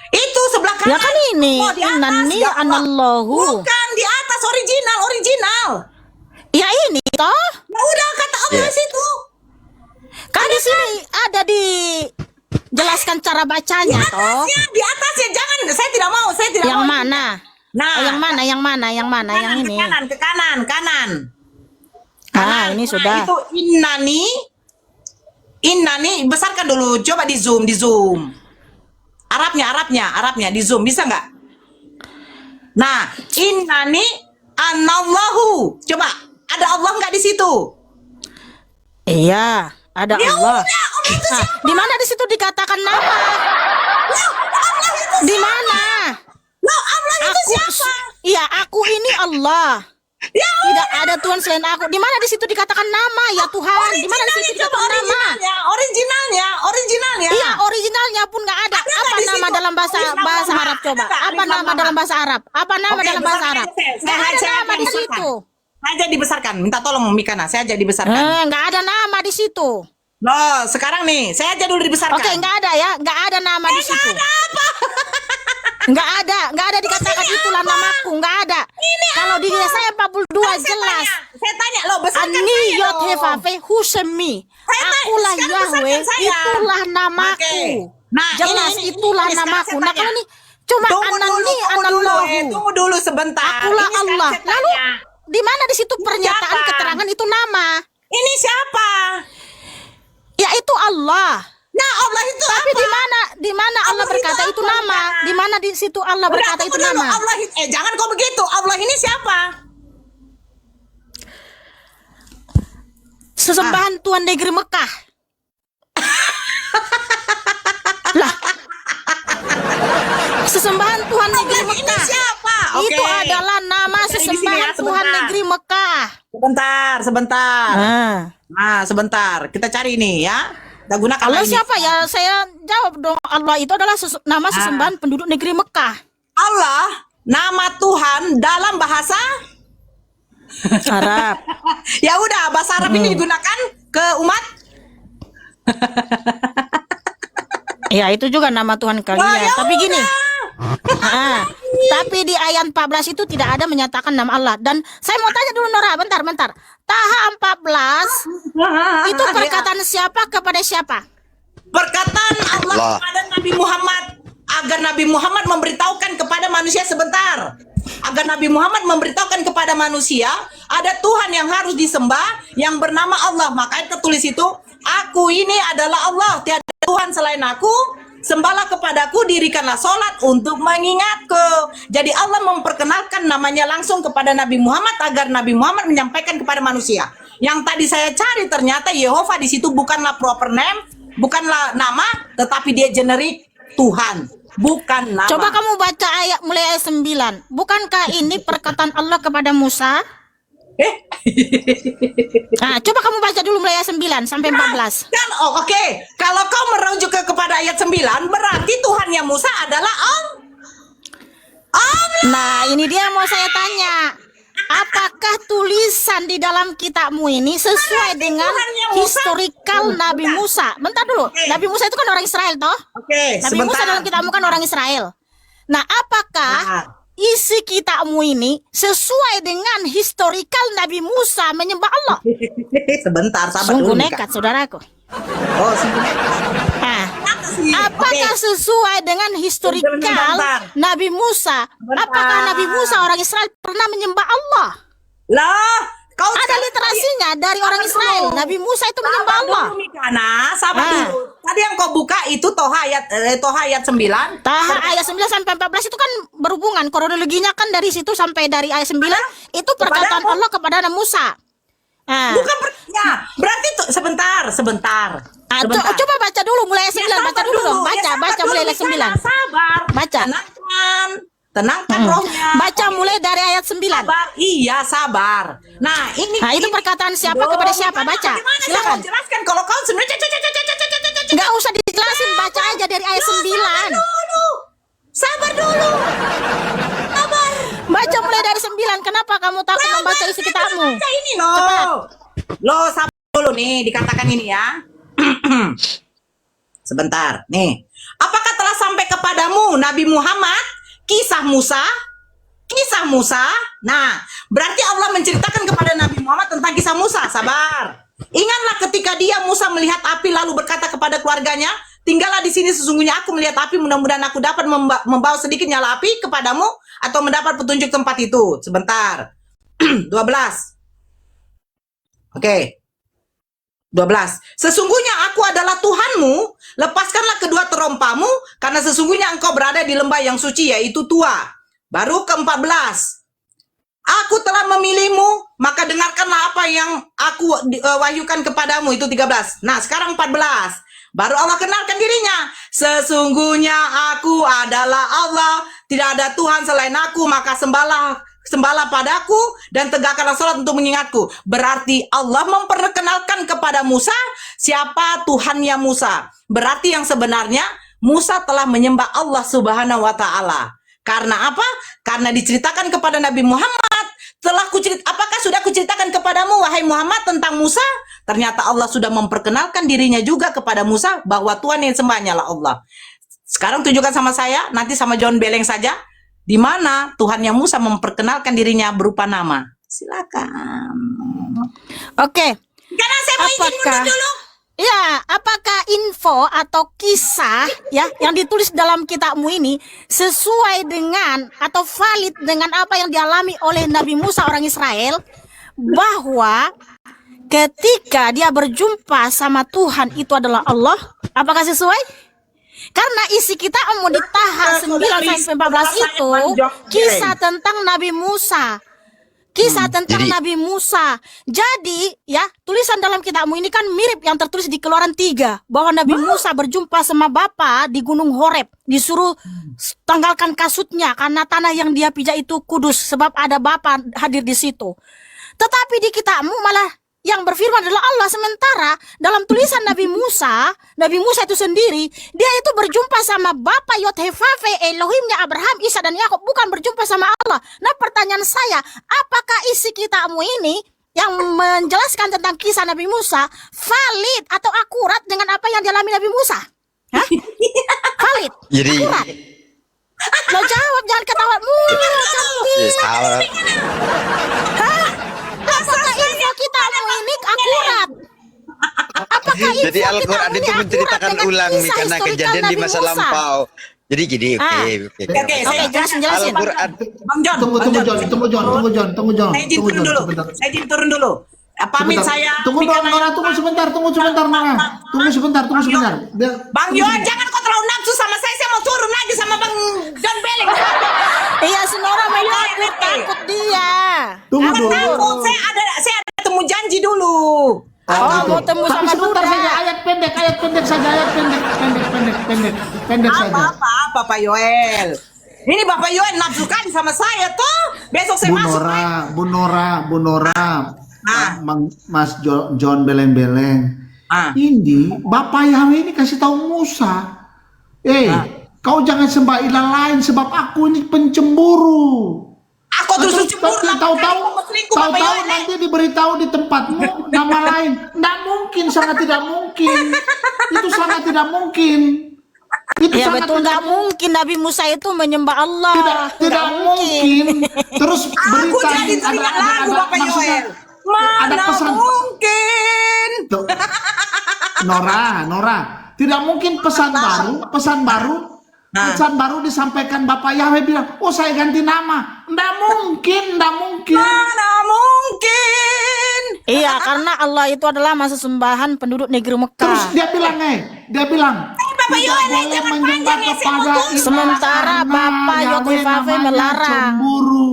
A: Itu sebelah kanan.
B: Ya kan ini.
A: Oh, di atas,
B: Innani
A: ya Allah.
B: anallahu.
A: Bukan di atas, original.
B: Ya ini toh.
A: Ya udah, kata Allah di situ.
B: Kan di sini ada di jelaskan cara bacanya toh.
A: Di atasnya jangan. Saya tidak mau.
B: Yang mana?
A: Nah,
B: Oh, yang mana? Yang ini.
A: Ke kanan.
B: Ah, ini sudah.
A: Itu innani besarkan dulu. Coba di zoom. Arabnya di zoom bisa nggak? Nah, innani anallahu. Coba, ada Allah nggak di situ?
B: Iya, ada
A: Ya
B: Allah.
A: udah, Allah itu
B: Nah,
A: siapa?
B: di mana di situ dikatakan nama?
A: Allah itu
B: Di
A: siapa?
B: mana?
A: Loh, Allah itu siapa?
B: Iya, aku ini Allah.
A: Ya
B: Tidak ada Tuhan selain aku. Di mana di situ dikatakan nama ya Tuhan? Di mana di situ
A: coba
B: dikatakan nama?
A: originalnya.
B: Iya, originalnya pun nggak ada.
A: Ada
B: Apa
A: nggak di
B: nama
A: situ?
B: dalam bahasa
A: Alif lam
B: bahasa
A: mah.
B: Arab coba?
A: Ada nggak?
B: Apa
A: Alif lam
B: nama
A: mah.
B: dalam bahasa Arab? Apa nama
A: Oke,
B: dalam bahasa
A: besarkan
B: Arab?
A: aja,
B: Nggak ada
A: saya
B: nama
A: akan
B: di
A: besarkan.
B: situ.
A: Saya aja dibesarkan. Minta tolong Mikana, saya aja dibesarkan.
B: Nggak ada nama di situ.
A: Loh, sekarang nih, saya aja dulu dibesarkan.
B: Oke, nggak ada ya, nggak ada nama di situ. Nggak ada dikatakan itulah namaku, nggak ada. Kalau di Yesaya 42 jelas.
A: Saya tanya, lo besarkan
B: Ani
A: saya
B: yot
A: loh.
B: hefafe husemi. Akulah
A: sekarang
B: Yahweh,
A: besarkan saya.
B: itulah namaku.
A: Oke. Nah,
B: Jelas
A: ini,
B: itulah
A: sekarang
B: namaku.
A: saya
B: Nah,
A: tanya.
B: kalau ini cuma anani anallahu.
A: Tunggu dulu sebentar.
B: Akulah
A: Ini sekarang
B: Allah.
A: saya
B: Lalu
A: tanya.
B: di mana di situ pernyataan
A: Siapa?
B: keterangan itu nama?
A: Ini siapa?
B: Yaitu Allah.
A: Nah, Allah itu
B: Tapi
A: apa?
B: di mana Allah
A: Allah
B: berkata
A: itu
B: itu
A: apa,
B: nama?
A: Mika?
B: Di mana di situ Allah
A: Udah,
B: berkata
A: tunggu
B: itu
A: dulu.
B: nama?
A: Allah jangan kau begitu. Allah ini siapa?
B: Sesembahan Tuhan negeri Mekah. Lah. Sesembahan Tuhan negeri
A: Allah ini
B: Mekah.
A: siapa?
B: Itu
A: Oke.
B: adalah nama
A: Cari di sini
B: sesembahan
A: ya,
B: Tuhan
A: sebentar.
B: negeri Mekah.
A: Sebentar.
B: Nah,
A: Nah, sebentar. Kita cari nih ya. Kita gunakan
B: Allah
A: ini.
B: siapa ya? Saya jawab dong. Allah itu adalah nama sesembahan penduduk negeri Mekah.
A: Allah, nama Tuhan dalam bahasa
B: Arab.
A: ya udah, bahasa Arab ini digunakan ke umat.
B: Ya, itu juga nama Tuhan kalian.
A: Wah, ya
B: Tapi gini.
A: udah.
B: Tapi di ayat 14 itu tidak ada menyatakan nama Allah. Dan saya mau tanya dulu Nora, bentar. Taha 14 itu perkataan siapa kepada siapa?
A: Perkataan Allah kepada Nabi Muhammad agar Nabi Muhammad memberitahukan kepada manusia sebentar. Agar Nabi Muhammad memberitahukan kepada manusia ada Tuhan yang harus disembah yang bernama Allah. Makanya tertulis itu, aku ini adalah Allah, tiada Tuhan selain aku. Sembahlah kepadaku, dirikanlah sholat untuk mengingatku. Jadi Allah memperkenalkan namanya langsung kepada Nabi Muhammad agar Nabi Muhammad menyampaikan kepada manusia. Yang tadi saya cari ternyata Yehova di situ bukanlah proper name, bukanlah nama, tetapi dia generik Tuhan, bukan nama.
B: Coba kamu baca ayat mulai ayat 9. Bukankah ini perkataan Allah kepada Musa? Nah, coba kamu baca dulu mulai ayat 9 sampai 14.
A: Kan, oke. Kalau kau merujuk kepada ayat 9, berarti Tuhannya Musa adalah Allah.
B: Nah, ini dia mau saya tanya. Apakah tulisan di dalam kitabmu ini sesuai dengan
A: Tuhannya Musa.
B: historikal Nabi Musa? Bentar dulu.
A: Oke.
B: Nabi Musa itu kan orang Israel toh?
A: Oke,
B: Nabi Musa dalam kitabmu kan orang Israel. Nah, apakah
A: Nah.
B: isi kitabmu ini sesuai dengan historikal Nabi Musa menyembah Allah?
A: Sebentar, sabar
B: Sungguh
A: dulu.
B: nekat, saudaraku.
A: Oh, sungguh nekat.
B: Nah,
A: Apa sih?
B: apakah
A: Oke.
B: sesuai dengan historikal
A: Sebentar.
B: Nabi Musa?
A: Sebentar.
B: Apakah Nabi Musa orang Israel pernah menyembah Allah?
A: Lah, kau
B: Ada
A: sekarang
B: literasinya dari orang
A: Sabar
B: Israel.
A: dulu.
B: Nabi Musa itu menyembah
A: Sabar
B: Allah.
A: dulu, Mikana, sabar
B: Ah.
A: dulu. Tadi yang kau buka itu Toha ayat 9.
B: Taha ayat 9 sampai 14 itu kan berhubungan. Kronologinya kan dari situ sampai dari ayat 9 itu perkataan
A: Kepada
B: Allah kepada Nabi Musa. Nah,
A: Bukan ya, berarti sebentar.
B: coba baca dulu mulai ayat 9,
A: Ya,
B: baca
A: sabar
B: dulu dong.
A: Ya, sabar
B: Baca
A: dulu,
B: mulai ayat 9.
A: Mikana, sabar.
B: Baca.
A: Tenangkan rohnya.
B: Baca mulai dari ayat 9.
A: Sabar, iya sabar. Nah, ini
B: Nah, itu perkataan siapa kepada siapa? Baca.
A: Gimana saya
B: Silakan.
A: mau jelaskan kalau kau sebenarnya
B: Enggak usah dijelasin, baca aja dari ayat 9.
A: Sabar dulu. Sabar.
B: Baca mulai dari 9. Kenapa kamu takut membaca isi kitabmu?
A: Baca ini loh. Lo sabar dulu nih, dikatakan ini ya. Sebentar, nih. Apakah telah sampai kepadamu Nabi Muhammad kisah Musa? Kisah Musa. Nah, berarti Allah menceritakan kepada Nabi Muhammad tentang kisah Musa. Sabar. Ingatlah ketika dia Musa melihat api lalu berkata kepada keluarganya, tinggallah di sini, sesungguhnya aku melihat api, mudah-mudahan aku dapat membawa sedikit nyala api kepadamu atau mendapat petunjuk tempat itu. Sebentar. 12. Oke. 12. Sesungguhnya aku adalah Tuhanmu, lepaskanlah kedua terompamu, karena sesungguhnya engkau berada di lembah yang suci, yaitu Tua. Baru ke-14. Aku telah memilihmu, maka dengarkanlah apa yang aku wahyukan kepadamu, itu 13. Nah, sekarang 14. Baru Allah kenalkan dirinya. Sesungguhnya aku adalah Allah, tidak ada Tuhan selain aku, maka sembahlah padaku dan tegakkanlah sholat untuk mengingatku. Berarti Allah memperkenalkan kepada Musa siapa Tuhannya Musa. Berarti yang sebenarnya Musa telah menyembah Allah Subhanahu wa taala. Karena apa? Karena diceritakan kepada Nabi Muhammad, apakah sudah kuceritakan kepadamu wahai Muhammad tentang Musa? Ternyata Allah sudah memperkenalkan dirinya juga kepada Musa bahwa Tuhan yang sembahnya lah Allah. Sekarang tunjukkan sama saya, nanti sama John Beleng saja, di mana Tuhannya Musa memperkenalkan dirinya berupa nama. Silakan.
B: Oke.
A: Karena saya mau izin mundur dulu.
B: Ya, apakah info atau kisah ya yang ditulis dalam kitabmu ini sesuai dengan atau valid dengan apa yang dialami oleh Nabi Musa orang Israel, bahwa ketika dia berjumpa sama Tuhan itu adalah Allah? Apakah sesuai? Karena isi kitabmu di Taha 9 sampai 14 itu kisah tentang Nabi Musa. Kisah tentang
D: Jadi-
B: Nabi Musa. Jadi ya, tulisan dalam kitabmu ini kan mirip yang tertulis di Keluaran 3, bahwa Nabi Musa berjumpa sama Bapa di Gunung Horeb, disuruh tanggalkan kasutnya karena tanah yang dia pijak itu kudus sebab ada Bapa hadir di situ. Tetapi di kitabmu malah yang berfirman adalah Allah, sementara dalam tulisan Nabi Musa itu sendiri, dia itu berjumpa sama Bapa Yod-Heh-Vav-Veh, Elohimnya Abraham, Isa dan Yakub, bukan berjumpa sama Allah. Nah, pertanyaan saya, apakah isi kitabmu ini yang menjelaskan tentang kisah Nabi Musa valid atau akurat dengan apa yang dialami Nabi Musa? Hah? Valid?
D: Jadi
B: Akurat? Lo jawab, jangan ketawa mulu, cantik.
D: ya, salah.
B: Hah? Apakah info kitabmu ini akurat? Apakah info
D: Jadi Al-Quran
B: kitabmu
D: itu
B: ini
D: menceritakan
B: akurat dengan
D: ulang nih
B: kisah
D: karena
B: historikal
D: kejadian di
B: Nabi
D: masa
B: Musa?
D: lampau. Jadi gini, oke.
A: Oke,
B: Oke, jelasin.
D: Al-Quran
A: Bang John,
C: Tunggu
A: Bang
C: John, tunggu John.
A: Saya izin
C: Tunggu
A: turun
C: John,
A: dulu.
C: sebentar.
A: Saya izin turun dulu. Pamit
C: Sebentar.
A: saya.
C: Tunggu dong, Nora, tunggu sebentar Nora. Tunggu sebentar.
A: Bang Yon, jangan kau terlalu nafsu sama saya mau turun lagi sama Bang John Beleng.
B: Iya, si Nora mau takut dia.
C: Tunggu
A: Jangan
C: dulu.
A: takut, saya ada temu janji dulu.
B: Oh, mau temu
C: Tapi
B: sama
C: sebentar
B: Duda.
C: saja, ayat pendek saja, pendek saja.
A: Apa Pak Yoel? Ini Bapak Yoel nafsu kali sama saya tuh. Besok saya masuk.
C: Bu Nora.
A: Ah.
C: Mas John Beleng-Beleng.
A: Ah.
C: Ini Bapak Yahweh ini kasih tahu Musa. Kau jangan sembah ilah lain sebab aku ini pencemburu.
A: Aku terus cemburu.
C: Tahu nanti diberitahu di tempatmu nama lain. Nggak mungkin, sangat tidak mungkin. Itu sangat tidak mungkin. Itu
B: Ya
C: sangat
B: betul,
C: tidak
B: nggak mungkin Nabi Musa itu menyembah Allah.
C: tidak
B: Nggak
C: mungkin. Terus
A: Aku
C: berita
A: jadi teringat lagu Bapak
C: maksudnya,
A: Yoel. Mana
C: pesan.
A: mungkin?
C: Tuh. Nora, tidak mungkin pesan baru disampaikan Bapak Yahweh bilang, oh saya ganti nama. Nggak mungkin.
A: Mana mungkin?
B: Iya, karena Allah itu adalah masa sembahan penduduk negeri
C: Terus
B: Mekah.
C: dia bilang,
A: Bapak
C: tidak
A: Yoel,
C: boleh
A: jangan
C: menyembah
A: panjang ya, saya
C: kepada
A: mau
C: ilah
B: Sementara
C: karena
B: Bapak
C: Yahweh
B: Yod-Heh-Vav-Veh
C: namanya
B: melarang.
C: Cemburu.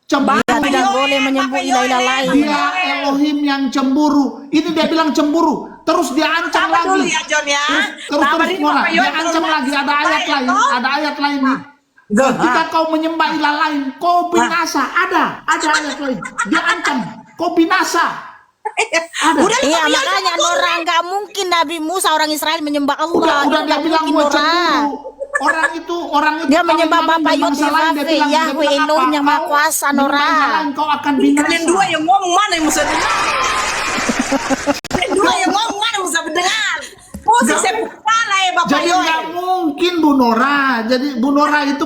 B: Dia tidak
A: Yoel,
B: boleh menyembah
A: Bapak
B: ilah-ilah
A: Yoel.
B: lain.
C: Dia Elohim yang cemburu. Ini dia bilang cemburu. Terus dia ancam
A: Sabar dulu
C: lagi.
A: ya John ya.
C: Terus
A: Sabar ini
C: Nora,
A: Bapak Yoel
C: dia ancam
A: terlalu
C: lagi. Ada ayat
A: baik,
C: lain.
A: toh.
C: Ada ayat lain nih. Ketika kau menyembah ilah lain, kau binasa. Ada ayat lain. Dia ancam, kau binasa. Ada.
A: Udah
B: Iya,
A: Bapak Yoel,
B: makanya
A: turun.
B: Nora, nggak mungkin Nabi Musa orang Israel menyembah Allah.
C: Udah
B: Itu
C: dia
B: nggak
C: bilang
B: mungkin,
C: gua
B: Nora.
C: cemburu. Orang itu
B: Dia
C: kalau
B: menyembah
C: memang
B: Bapak
C: bangsa lain, dia
B: Yod-Heh-Vav-Veh,
C: bilang
B: Yahweh
C: apa?
B: Elohim yang Maha
C: Kau
B: Kuasa,
C: menyembah
B: Nora.
C: ilah lain, kau akan binasa.
A: Kalian dua yang ngomong mana yang bisa dengar? Kalian dua yang ngomong mana yang bisa mendengar? Posisi saya kepala ya Bapak
C: Jadi nggak
A: Yoel.
C: mungkin Bu Nora. Jadi Bu Nora itu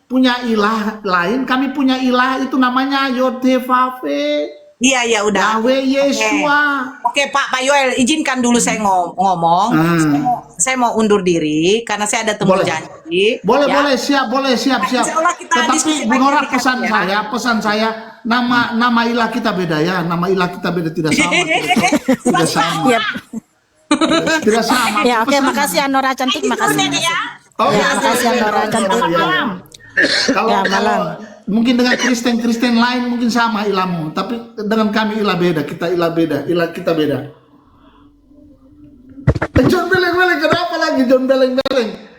C: punya ilah lain. Kami punya ilah itu namanya Yod-Heh-Vav-Veh.
A: Iya udah.
C: Yahweh Yesua.
A: Oke Pak Yoel, izinkan dulu saya ngomong. Saya mau undur diri karena saya ada temu
C: Boleh.
A: janji.
C: Boleh,
A: Ya.
C: boleh, siap.
A: Insya Allah kita diskusi
C: Tetapi Bu
A: lagi
C: Nora,
A: di kantor,
C: pesan saya, nama ilah kita beda ya. Nama ilah kita beda, tidak sama. Tidak sama.
B: Yap.
C: Tidak sama.
B: Ya, oke,
C: Pesan.
B: makasih ya Nora cantik, makasih.
A: ya.
C: Oh,
B: Ya, makasih ya Nora cantik.
C: Kalau
B: Ya, malam.
C: mungkin dengan Kristen lain mungkin sama ilahmu, tapi dengan kami ilah beda, ilah kita beda. John Beleng, kenapa lagi John Beleng?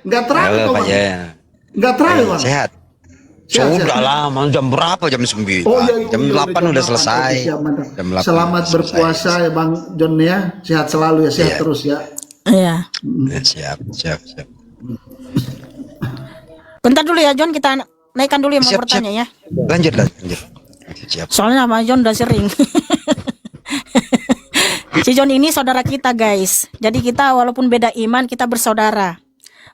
C: Nggak terakhir
D: Halo
C: kau,
D: Pak
C: Bang.
D: Jaya.
C: Nggak terakhir, Bang.
D: Sehat.
C: Sehat.
D: Sudah lama, jam berapa? Jam 9.
C: Oh, iya,
D: Jam
C: iya,
D: 8 udah
C: jam
D: selesai.
C: 8. Siap, mantap.
D: Jam 8
C: Selamat
D: udah
C: berpuasa
D: selesai.
C: ya Bang John ya. Sehat selalu ya, sehat
D: Iya.
C: terus ya.
B: Iya.
D: Ya, siap.
B: Bentar dulu ya John, kita naikkan dulu yang mau
D: Siap.
B: bertanya ya.
D: Lanjut. Siap.
B: Soalnya sama John udah sering. Si John ini saudara kita guys. Jadi kita walaupun beda iman kita bersaudara.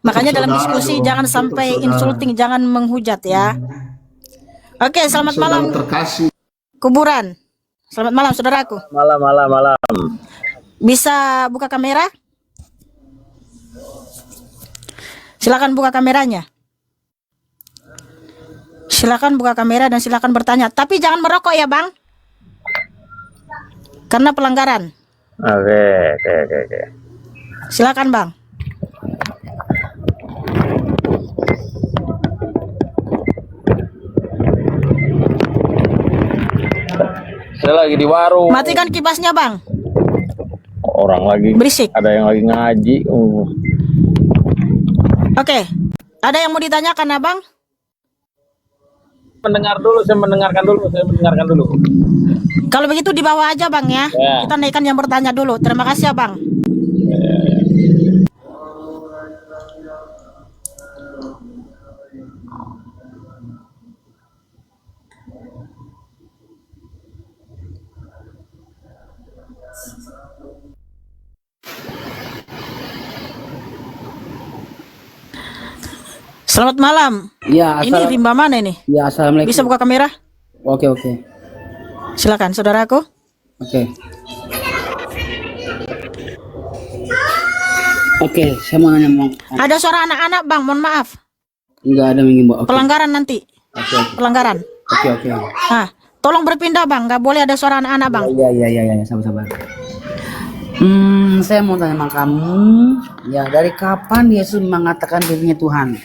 B: Makanya dalam
C: Bersaudara
B: diskusi
C: dong,
B: jangan
C: betul,
B: sampai
C: saudara.
B: insulting, jangan menghujat ya. Oke, selamat
C: Saudara
B: malam
C: terkasih.
B: kuburan. Selamat malam saudaraku.
E: Malam.
B: Bisa buka kamera? Silakan buka kameranya. Silakan buka kamera dan silakan bertanya. Tapi jangan merokok ya, Bang. Karena pelanggaran.
E: Oke.
B: Silakan, Bang.
E: Ada lagi di warung.
B: Matikan kipasnya, Bang.
E: Orang lagi.
B: Berisik.
E: Ada yang lagi ngaji.
B: Oke. Ada yang mau ditanyakan, Abang?
E: Saya mendengarkan dulu.
B: Kalau begitu di bawah aja, Bang ya.
E: Ya.
B: Kita naikkan yang bertanya dulu. Terima kasih, Abang. Selamat malam.
F: Ya,
B: Ini rimba mana ini?
F: ya, assalamualaikum.
B: Bisa buka kamera?
F: Oke, oke,
B: Silakan, saudaraku.
F: oke. Oke, saya mau nanya,
B: Ada suara anak-anak, Bang. Mohon maaf.
F: nggak ada mengimbau. Oke,
B: Pelanggaran nanti.
F: oke,
B: Pelanggaran.
F: oke.
B: Nah, tolong berpindah, Bang. Nggak boleh ada suara anak-anak, Bang.
F: Iya, sabar. Saya mau tanya sama kamu, ya dari kapan Yesus mengatakan dirinya Tuhan?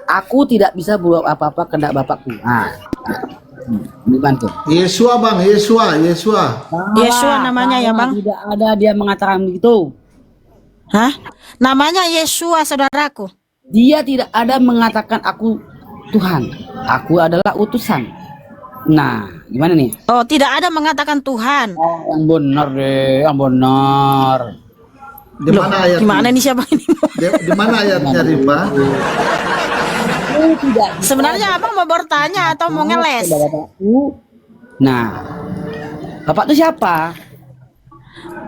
F: Aku tidak bisa berbuat apa-apa kehendak Bapakku. Dibantu.
C: Yesua bang, Yesua.
B: Yesua namanya ya, Bang.
F: Tidak ada dia mengatakan begitu.
B: Hah? Namanya Yesua, saudaraku.
F: Dia tidak ada mengatakan aku Tuhan. Aku adalah utusan. Nah, gimana nih?
B: Oh, tidak ada mengatakan Tuhan.
F: Oh, yang benar deh, yang benar.
C: Di mana ayatnya?
B: Gimana nih siapa ini?
C: Di mana ayatnya, Rifa?
B: Sebenarnya Abang mau bertanya atau mau ngeles?
F: Bapakku. Nah, Bapak itu siapa?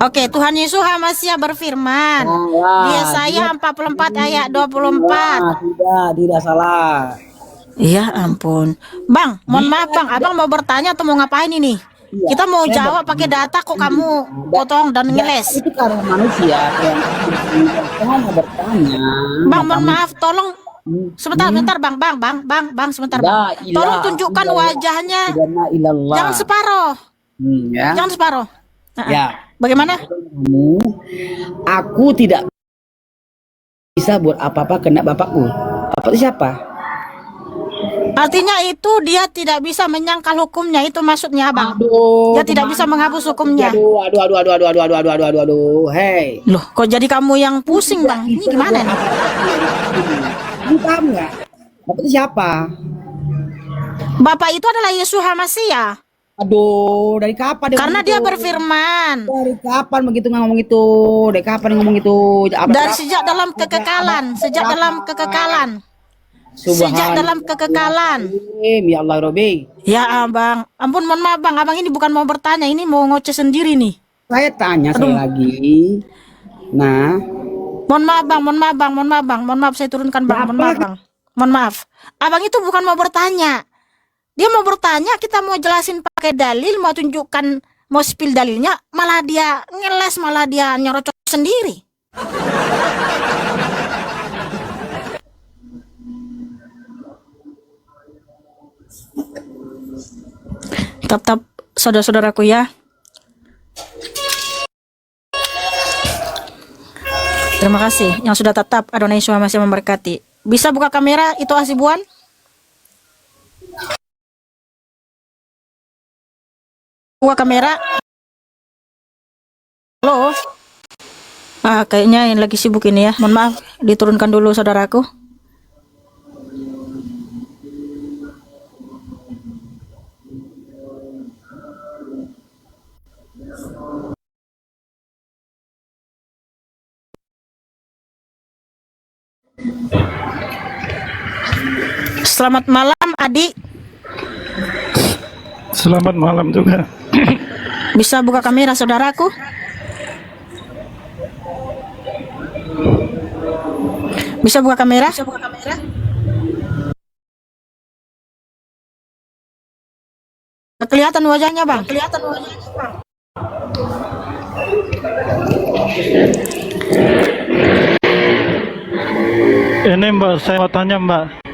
B: Oke, Tuhan Yesus HaMasyiah berfirman.
F: Nah,
B: Yesaya 44 ayat 24.
F: Tidak salah.
B: Iya ampun. Bang, mohon maaf Bang, Abang mau bertanya atau mau ngapain ini? Kita mau jawab pakai data kok kamu potong dan ngeles.
F: Itu karena manusia yang mau bertanya.
B: Bang, mohon maaf, tolong sebentar Bang, sebentar Bang. Tolong tunjukkan wajahnya. Jangan separoh.
F: Ya.
B: Jangan separoh.
F: Ya.
B: Bagaimana?
F: Aku tidak bisa buat apa-apa kena Bapakku. Bapak itu siapa?
B: Artinya itu dia tidak bisa menyangkal hukumnya, itu maksudnya Bang.
F: Aduh,
B: Dia tidak bisa menghapus hukumnya.
F: Aduh. Hey.
B: Loh, kok jadi kamu yang pusing Bang? Ini gimana nih?
F: Kamu paham nggak? Bapak itu siapa?
B: Bapak itu adalah Yesus HaMasyiah.
F: Aduh, dari kapan dia
B: Karena
F: ngomong
B: dia
F: itu?
B: Berfirman.
F: Dari kapan begitu ngomong itu? Dari kapan dia ngomong itu?
B: Dari sejak dalam kekekalan, sejak dalam kekekalan.
F: Ya Allah Robi.
B: Ya Abang, ampun mohon maaf Bang, Abang ini bukan mau bertanya, ini mau ngoceh sendiri nih.
F: Saya tanya sekali lagi. Nah,
B: Mohon maaf saya turunkan Bang, mohon maaf. Abang itu bukan mau bertanya. Dia mau bertanya, kita mau jelasin pakai dalil, mau tunjukkan, mau spill dalilnya, malah dia ngeles, malah dia nyorocok sendiri. Tetap saudara-saudaraku ya. Terima kasih yang sudah tetap. Adonai Yesus masih memberkati. Bisa buka kamera itu Hasibuan? Buka kamera. Halo. Kayaknya yang lagi sibuk ini ya. Mohon maaf, diturunkan dulu saudaraku. Selamat malam Adik.
G: Selamat malam juga.
B: Bisa buka kamera saudaraku? Bisa buka kamera? Kelihatan wajahnya Bang?
G: Ini Mbak, saya mau tanya Mbak.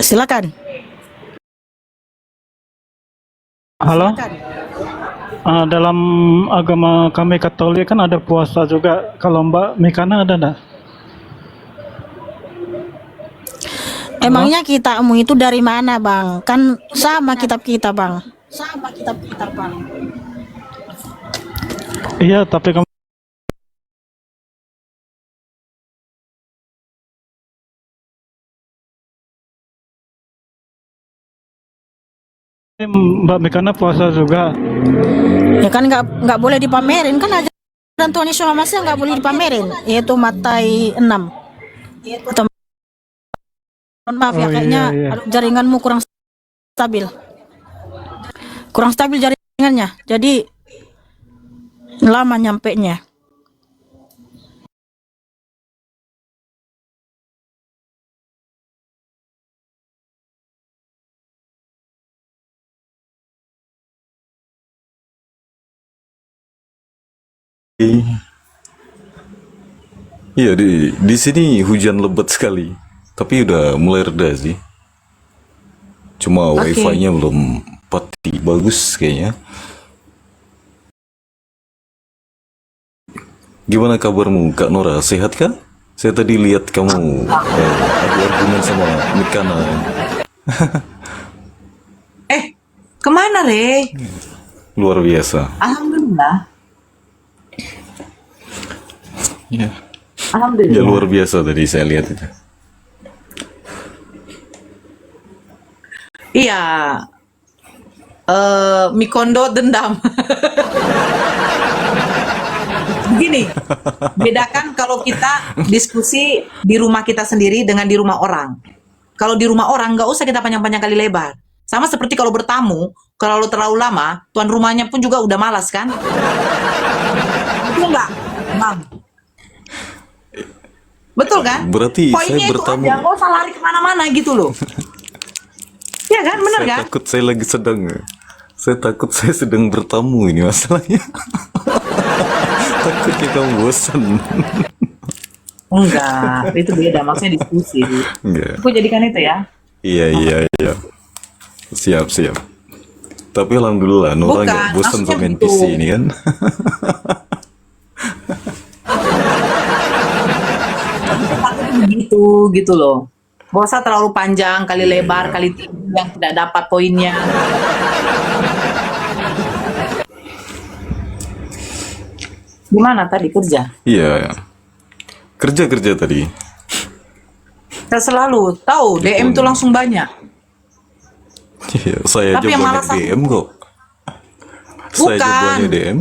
B: Silakan.
G: Halo? Dalam agama kami Katolik kan ada puasa juga. Kalau Mbak Mikana ada enggak?
B: Emangnya kitabmu itu dari mana Bang? Kan sama kitab kita Bang.
G: Iya, tapi kamu Mbak Mikana puasa juga.
B: Ya kan nggak boleh dipamerin kan ajaran Tuhan Yesus Masih nggak boleh dipamerin, yaitu Matai 6. Atau, mohon maaf ya,
G: Oh,
B: kayaknya
G: iya.
B: jaringanmu kurang stabil. Kurang stabil jaringannya. Jadi lama nyampenya.
H: Iya, di sini hujan lebat sekali, tapi udah mulai reda sih. Cuma
A: Oke.
H: wifi-nya belum pati bagus kayaknya. Gimana kabarmu, Kak Nora? Sehat kah? Saya tadi lihat kamu adu argumen sama Mikana.
A: Kemana, Re?
H: Luar biasa.
A: Alhamdulillah.
H: Ya,
A: Alhamdulillah.
H: ya luar biasa tadi saya lihat itu.
A: Iya. Mikondo dendam. Begini, bedakan kalau kita diskusi di rumah kita sendiri dengan di rumah orang. Kalau di rumah orang nggak usah kita panjang-panjang kali lebar. Sama seperti kalau bertamu, kalau terlalu lama, tuan rumahnya pun juga udah malas kan? Betul nggak, Bang? Betul kan?
H: Berarti saya
A: Poinnya itu
H: bertamu.
A: aja, nggak usah lari kemana-mana gitu loh. Iya kan, bener
H: Saya
A: kan?
H: takut saya lagi sedang. Saya takut saya sedang bertamu ini masalahnya. Takutnya kamu bosan.
A: Enggak, itu beda, maksudnya diskusi.
H: Enggak.
A: Aku jadikan itu ya.
H: Iya. Siap. Tapi alhamdulillah Nora
A: Bukan,
H: nggak bosan
A: maksudnya
H: sama
A: gitu.
H: NPC ini kan.
A: Begitu gitu loh. Gak usah terlalu panjang, kali lebar, kali tinggi yang tidak dapat poinnya. Gimana tadi kerja?
H: Iya. Kerja tadi.
A: Saya selalu tahu DM tuh langsung banyak.
H: Iya, saya
A: Tapi
H: aja
A: yang
H: banyak
A: malas aku-
H: DM kok. Saya aja
A: Bukan.
H: banyak DM.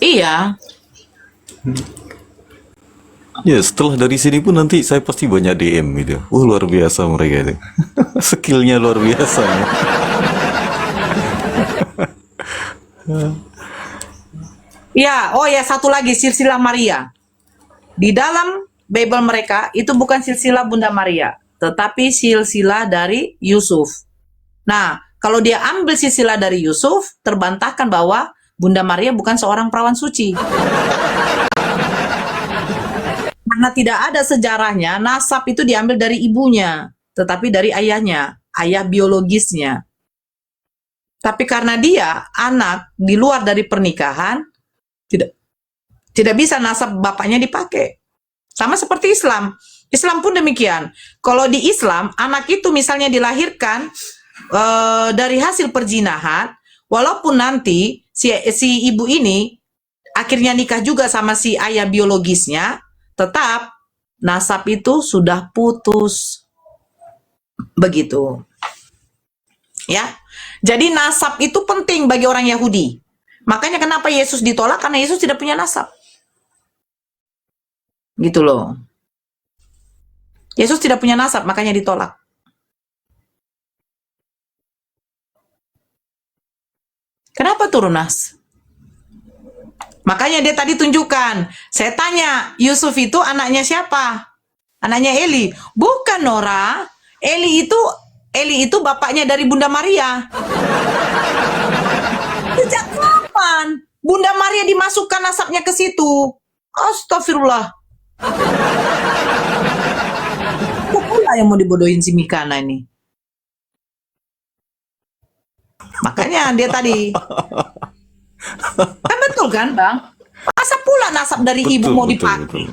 A: Iya,
H: Ya setelah dari sini pun nanti saya pasti banyak DM gitu. Luar biasa mereka itu. Skillnya luar biasa.
A: iya. Oh ya, satu lagi silsilah Maria. Di dalam Bible mereka itu bukan silsilah Bunda Maria, tetapi silsilah dari Yusuf. Nah, kalau dia ambil silsilah dari Yusuf, terbantahkan bahwa Bunda Maria bukan seorang perawan suci. Karena tidak ada sejarahnya, nasab itu diambil dari ibunya, tetapi dari ayahnya, ayah biologisnya. Tapi karena dia anak di luar dari pernikahan, tidak bisa nasab bapaknya dipakai. Sama seperti Islam. Islam pun demikian. Kalau di Islam, anak itu misalnya dilahirkan dari hasil perzinahan, walaupun nanti si ibu ini akhirnya nikah juga sama si ayah biologisnya, tetap nasab itu sudah putus. Begitu. Ya. Jadi nasab itu penting bagi orang Yahudi. Makanya kenapa Yesus ditolak? Karena Yesus tidak punya nasab. Gitu loh. Yesus tidak punya nasab, makanya ditolak. Kenapa turun nas? Makanya dia tadi tunjukkan. Saya tanya, Yusuf itu anaknya siapa? Anaknya Eli. Bukan, Nora. Eli itu bapaknya dari Bunda Maria. Sejak kapan Bunda Maria dimasukkan nasabnya ke situ? Astagfirullah. Kok pula yang mau dibodohin si Mikana ini? Makanya dia tadi. Kan betul kan, Bang? Masa pula nasab dari ibu mau dipakai?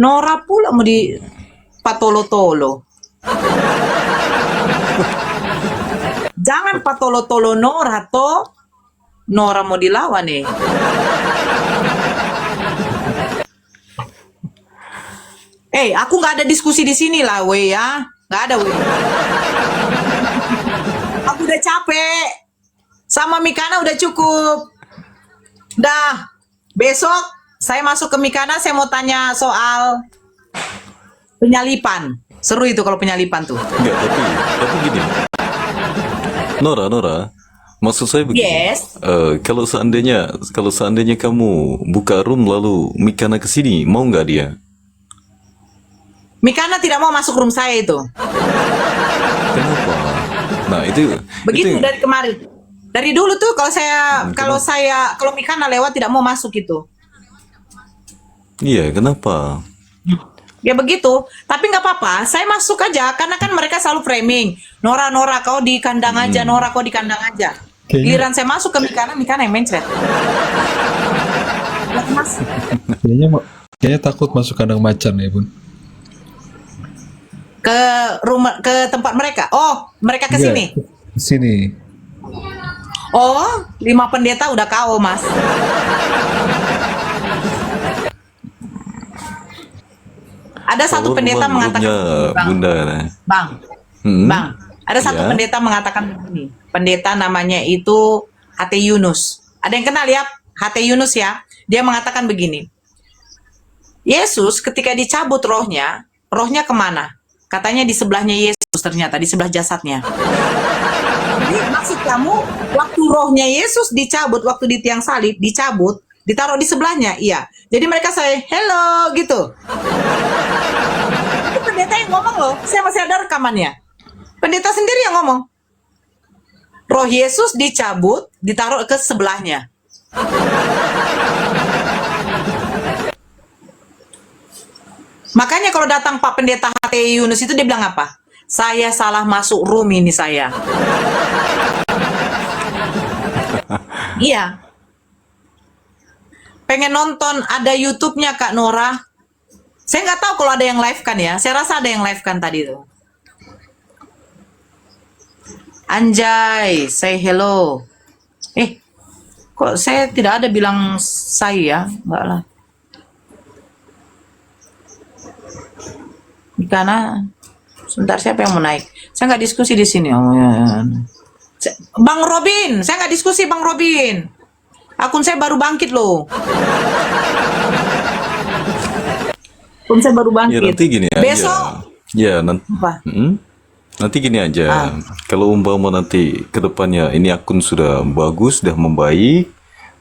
A: Nora pula mau di patolo-tolo. Jangan patolo-tolo Nora toh. Nora mau dilawan nih. Aku nggak ada diskusi di sini lah, weh ya. Nggak ada, weh. Aku udah capek. Sama Mikana udah cukup. Dah. Besok saya masuk ke Mikana, saya mau tanya soal penyalipan. Seru itu kalau penyalipan tuh.
H: Enggak, tapi gini. Nora, maksud saya begini.
A: Yes.
H: Kalau seandainya kamu buka room lalu Mikana kesini, mau nggak dia?
A: Mikana tidak mau masuk room saya itu.
H: Kenapa? Nah itu
A: Begitu
H: itu,
A: dari kemarin. Dari dulu tuh kalau Mikana lewat tidak mau masuk itu.
H: iya, kenapa?
A: Ya begitu. Tapi nggak apa-apa. Saya masuk aja karena kan mereka selalu framing. Nora kau di kandang aja. Nora kau di kandang aja. Giliran saya masuk ke Mikana yang mencret. Mas.
I: Kayaknya takut masuk kandang macan ya, Bun.
A: Ke tempat mereka. Oh, mereka ke sini.
I: Sini.
A: Oh, 5 pendeta udah KO, Mas. Ada satu
H: Kalau
A: pendeta mengatakan
H: roomnya
A: Bang,
H: Bunda. Nah.
A: Bang, ada satu
H: Ya.
A: pendeta mengatakan begini. Pendeta namanya itu HT Yunus. Ada yang kenal ya HT Yunus ya? Dia mengatakan begini. Yesus ketika dicabut rohnya kemana? Katanya di sebelahnya Yesus, ternyata di sebelah jasadnya. Jadi maksud kamu waktu rohnya Yesus dicabut, waktu di tiang salib dicabut, ditaruh di sebelahnya? Iya. Jadi mereka saya hello gitu. Itu pendeta yang ngomong loh. Saya masih ada rekamannya. Pendeta sendiri yang ngomong. Roh Yesus dicabut, ditaruh ke sebelahnya. Makanya kalau datang Pak Pendeta HT Yunus itu dia bilang apa? Saya salah masuk room ini saya. Iya. Pengen nonton ada YouTube-nya Kak Nora. Saya nggak tahu kalau ada yang live kan ya. Saya rasa ada yang live kan tadi tuh. Anjay, say hello. Kok saya tidak ada bilang saya? Enggak lah. Karena sebentar siapa yang mau naik? Saya nggak diskusi di sini. Oh, ya. Bang Robin, saya nggak diskusi Bang Robin. Akun saya baru bangkit loh. Akun saya baru
H: Ya
A: bangkit.
H: nanti gini aja.
A: Besok.
H: Ya nanti.
A: Apa?
H: Nanti gini aja. Kalau umpama nanti kedepannya ini akun sudah bagus, sudah membaik.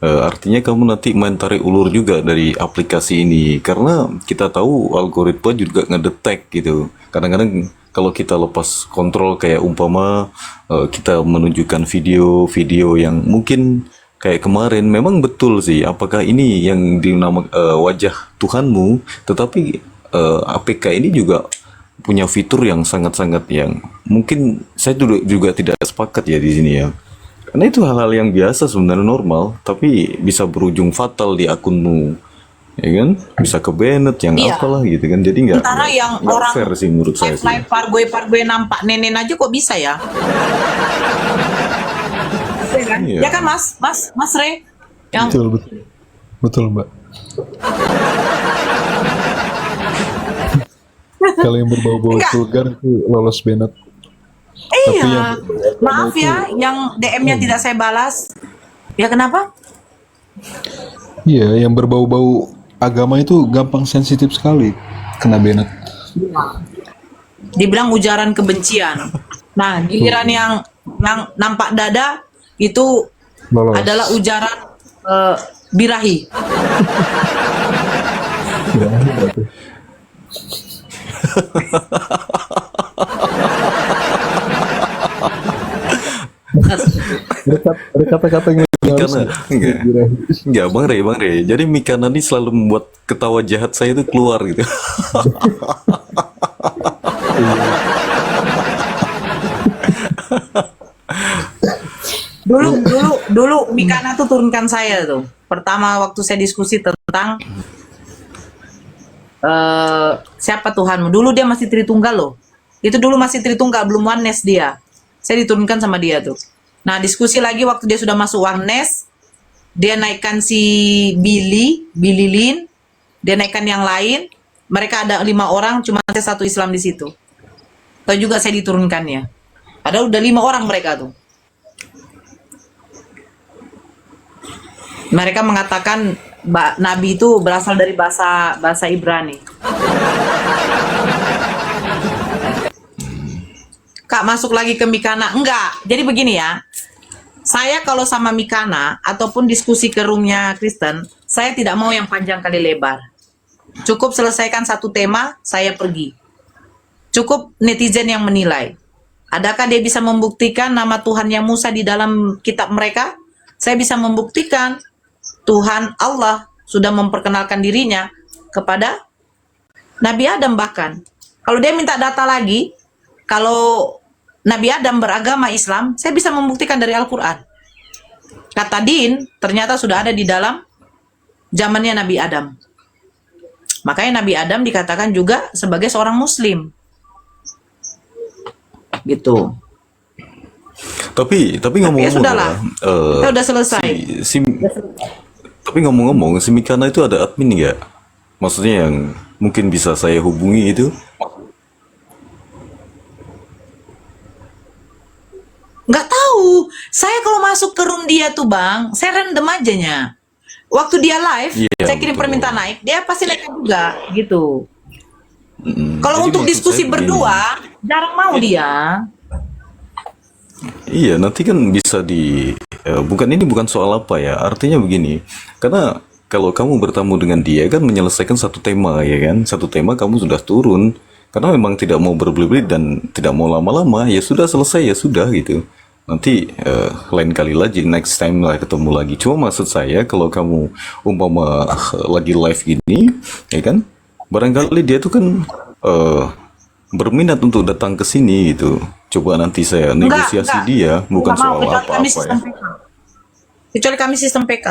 H: Artinya kamu nanti main tarik ulur juga dari aplikasi ini karena kita tahu algoritma juga ngedetek gitu. Kadang-kadang kalau kita lepas kontrol kayak umpama kita menunjukkan video-video yang mungkin kayak kemarin memang betul sih apakah ini yang dinamakan wajah Tuhanmu, tetapi APK ini juga punya fitur yang sangat-sangat yang mungkin saya juga tidak sepakat ya di sini ya. Karena itu hal-hal yang biasa sebenarnya normal, tapi bisa berujung fatal di akunmu, ya kan? Bisa ke banned yang
A: Iya.
H: apalah gitu kan. Jadi nggak
A: Sementara yang
H: nggak
A: orang
H: fair sih menurut saya sih.
A: live parboy nampak nenen aja kok bisa ya? Iya kan?
H: Iya.
A: Ya kan Mas Re? Yang
I: Betul, Mbak. Kalau yang berbau-bau
A: Enggak.
I: vulgar itu lolos banned. Tapi
A: iya. Maaf ya, yang DM-nya tidak saya balas. Ya kenapa?
I: Iya, yang berbau-bau agama itu gampang sensitif sekali kena banned.
A: Dibilang ujaran kebencian. Nah, giliran yang nampak dada itu
I: Lolos.
A: adalah ujaran birahi.
I: Ada kata-kata yang
H: Karena enggak Bang Rey. Jadi Mikana ini selalu membuat ketawa jahat saya itu keluar gitu.
A: Dulu Mikana tuh turunkan saya tuh. Pertama waktu saya diskusi tentang siapa Tuhanmu. Dulu dia masih Tritunggal loh. Itu dulu masih Tritunggal, belum oneness dia. Saya diturunkan sama dia tuh. Nah, diskusi lagi waktu dia sudah masuk Warnes, dia naikkan si Billy Lin, dia naikkan yang lain. Mereka ada 5 orang, cuma saya satu Islam di situ. Tahu juga saya diturunkannya. Padahal udah 5 orang mereka tuh. Mereka mengatakan Nabi itu berasal dari bahasa Ibrani. Kak, masuk lagi ke Mikana. Enggak. Jadi begini ya. Saya kalau sama Mikana ataupun diskusi ke roomnya Kristen, saya tidak mau yang panjang kali lebar. Cukup selesaikan satu tema, saya pergi. Cukup netizen yang menilai. Adakah dia bisa membuktikan nama Tuhannya Musa di dalam kitab mereka? Saya bisa membuktikan Tuhan Allah sudah memperkenalkan dirinya kepada Nabi Adam bahkan. Kalau dia minta data lagi, kalau Nabi Adam beragama Islam, saya bisa membuktikan dari Al-Quran. Kata Din, ternyata sudah ada di dalam zamannya Nabi Adam. Makanya Nabi Adam dikatakan juga sebagai seorang Muslim. Gitu.
H: Tapi ngomong-ngomong,
A: ya sudahlah. Kita udah selesai.
H: Tapi ngomong-ngomong, si Mikana itu ada admin nggak? Maksudnya yang mungkin bisa saya hubungi itu?
A: Nggak tahu. Saya kalau masuk ke room dia tuh bang, saya random ajanya. Waktu dia live,
H: Iya,
A: saya kirim
H: betul.
A: permintaan naik, dia pasti naik juga gitu. Kalau
H: Jadi
A: untuk
H: maksud
A: diskusi
H: saya begini.
A: berdua, jarang mau dia.
H: Iya, nanti kan bisa bukan soal apa ya. Artinya begini, karena kalau kamu bertamu dengan dia kan menyelesaikan satu tema ya kan, satu tema kamu sudah turun. Karena memang tidak mau berbelit-belit dan tidak mau lama-lama, ya sudah selesai ya sudah gitu. Nanti lain kali lagi, next time lah ketemu lagi. Cuma maksud saya kalau kamu umpama lagi live gini, ya kan, barangkali dia tuh kan berminat untuk datang ke sini gitu. Coba nanti saya negosiasi
A: enggak.
H: dia, bukan
A: Nggak mau,
H: soal
A: kecuali kami
H: apa-apa
A: sistem
H: ya.
A: PK. Kecuali kami sistem PK.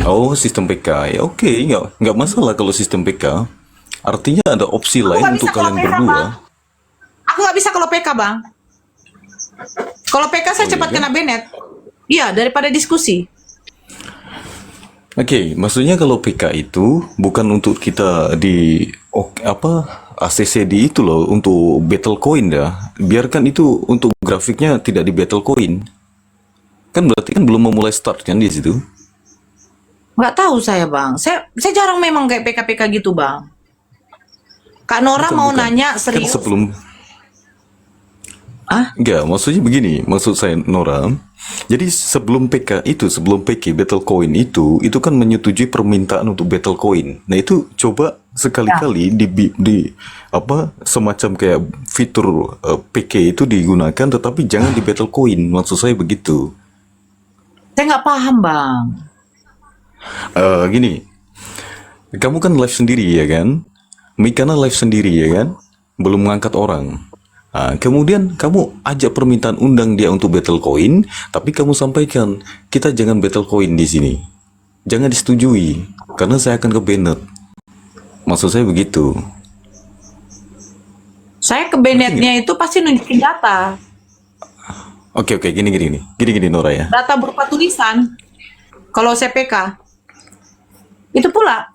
H: Oh, sistem PK ya, oke, nggak masalah kalau sistem PK. Artinya ada opsi lain
A: nggak
H: untuk
A: bisa kalau
H: kalian
A: PK,
H: berdua.
A: Bang. Aku nggak bisa kalau PK bang. Kalau PK saya cepat kena Bennett. Iya, daripada diskusi.
H: Oke, maksudnya kalau PK itu bukan untuk kita di ACC di itu loh, untuk battle coin dah. Biarkan itu untuk grafiknya tidak di battle coin. Kan berarti kan belum memulai start kan di situ.
A: Nggak tahu saya bang. Saya jarang memang kayak PK-PK gitu bang. Kak Nora
H: Bukan,
A: mau
H: bukan.
A: nanya
H: Kan
A: serius.
H: sebelum
A: Ah?
H: Enggak, maksudnya begini, maksud saya Nora. Jadi sebelum PK itu, sebelum PK battle coin itu kan menyetujui permintaan untuk battle coin. Nah itu coba sekali-kali di semacam kayak fitur PK itu digunakan, tetapi jangan di battle coin. Maksud saya begitu.
A: Saya nggak paham bang.
H: Gini, kamu kan live sendiri ya kan? Mikana live sendiri ya kan? Belum mengangkat orang. Nah, kemudian kamu ajak permintaan undang dia untuk battle coin, tapi kamu sampaikan kita jangan battle coin di sini, jangan disetujui, karena saya akan ke Bennett. Maksud saya begitu.
A: Saya ke Bennettnya itu pasti nunjukin data.
H: Oke, gini Nora ya.
A: Data berupa tulisan. Kalau saya PK. Itu pula.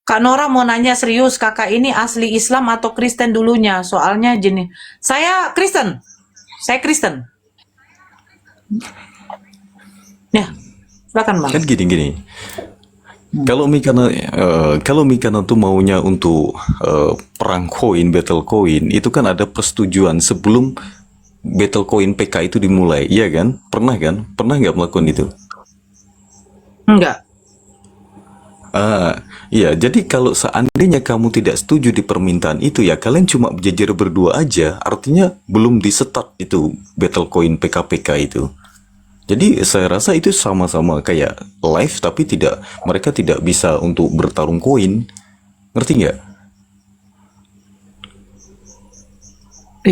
A: Kak Nora mau nanya serius, kakak ini asli Islam atau Kristen dulunya? Soalnya jenis. Saya Kristen. Ya, silakan bang.
H: Kan gini. Kalau Mikana tuh maunya untuk perang koin, battle coin, itu kan ada persetujuan sebelum battle coin PK itu dimulai, iya kan? Pernah nggak melakukan itu?
A: Enggak.
H: Iya, jadi kalau seandainya kamu tidak setuju di permintaan itu ya kalian cuma berjejer berdua aja, artinya belum di-start itu battle coin PK-PK itu. Jadi saya rasa itu sama-sama kayak live tapi mereka tidak bisa untuk bertarung koin. Ngerti nggak?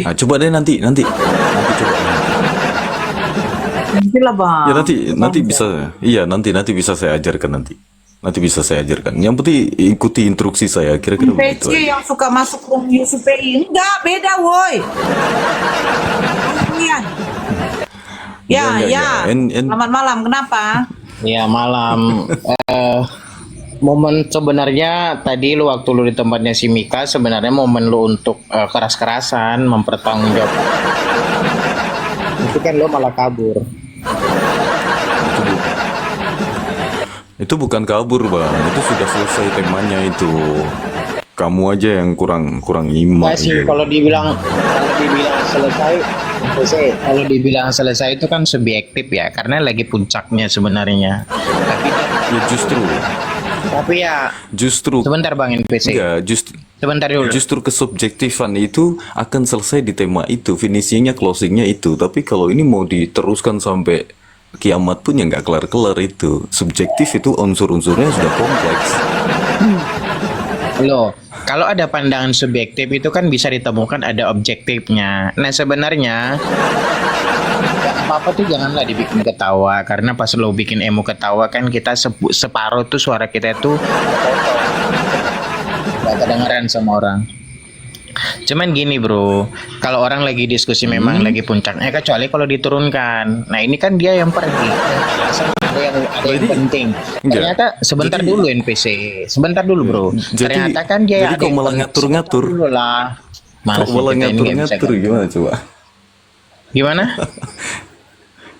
H: Nah, coba deh nanti coba.
A: Nanti lah bang.
H: Ya nanti bisa, iya nanti bisa saya ajarkan nanti. Nanti bisa saya ajarkan. Yang penting ikuti instruksi saya. Kira-kira begitu
A: PC
H: aja.
A: yang suka masuk room UCPI. Enggak, beda woi. Kalian. Ya,
H: Enggak,
A: ya.
H: enggak.
A: Selamat malam, kenapa?
J: Ya malam. Momen sebenarnya tadi lu waktu lu di tempatnya si Mika sebenarnya momen lu untuk keras-kerasan mempertanggungjawabkan. Itu kan lu malah kabur.
H: Itu bukan kabur, Bang. Itu sudah selesai temanya itu. Kamu aja yang kurang iman.
J: Enggak sih, kalau dibilang selesai itu kan subjektif ya, karena lagi puncaknya sebenarnya.
H: Ya,
J: Tapi ya
H: justru
J: sebentar Bang NPC.
H: enggak,
J: Sebentar dulu.
H: justru kesubjektifan itu akan selesai di tema itu, finishingnya, closingnya itu. Tapi kalau ini mau diteruskan sampai kiamat pun ya nggak kelar-kelar itu. Subjektif itu unsur-unsurnya sudah kompleks.
J: Loh, kalau ada pandangan subjektif itu kan bisa ditemukan ada objektifnya. Nah sebenarnya nggak apa-apa tuh janganlah dibikin ketawa, karena pas lo bikin emo ketawa kan kita separuh tuh suara kita tuh nggak kedengeran sama orang. Cuman gini bro, kalau orang lagi diskusi memang lagi puncaknya, kecuali kalau diturunkan. Nah ini kan dia yang pergi, ada yang penting. Ternyata sebentar dulu NPC, sebentar dulu bro. Ternyata kan dia
H: jadi
J: ada
H: kok
J: yang
H: malah ngatur-ngatur.
J: dulu lah.
H: Kok malah ngatur-ngatur gimana coba?
J: Gimana?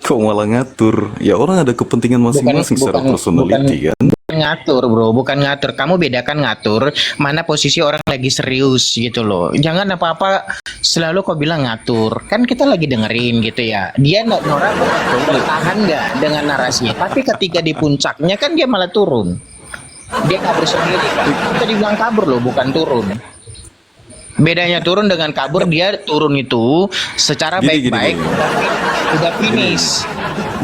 H: Kok malah ngatur? Ya orang ada kepentingan masing-masing secara personality kan.
J: Ngatur bro, bukan ngatur. Kamu bedakan ngatur mana posisi orang lagi serius gitu loh. Jangan apa-apa selalu kau bilang ngatur. Kan kita lagi dengerin gitu ya. Dia Nora bertahan nggak dengan narasinya. Tapi ketika di puncaknya kan dia malah turun. Dia kabur sendiri kan. Kita dibilang kabur loh, bukan turun. Bedanya turun dengan kabur, dia turun itu secara baik-baik udah finish.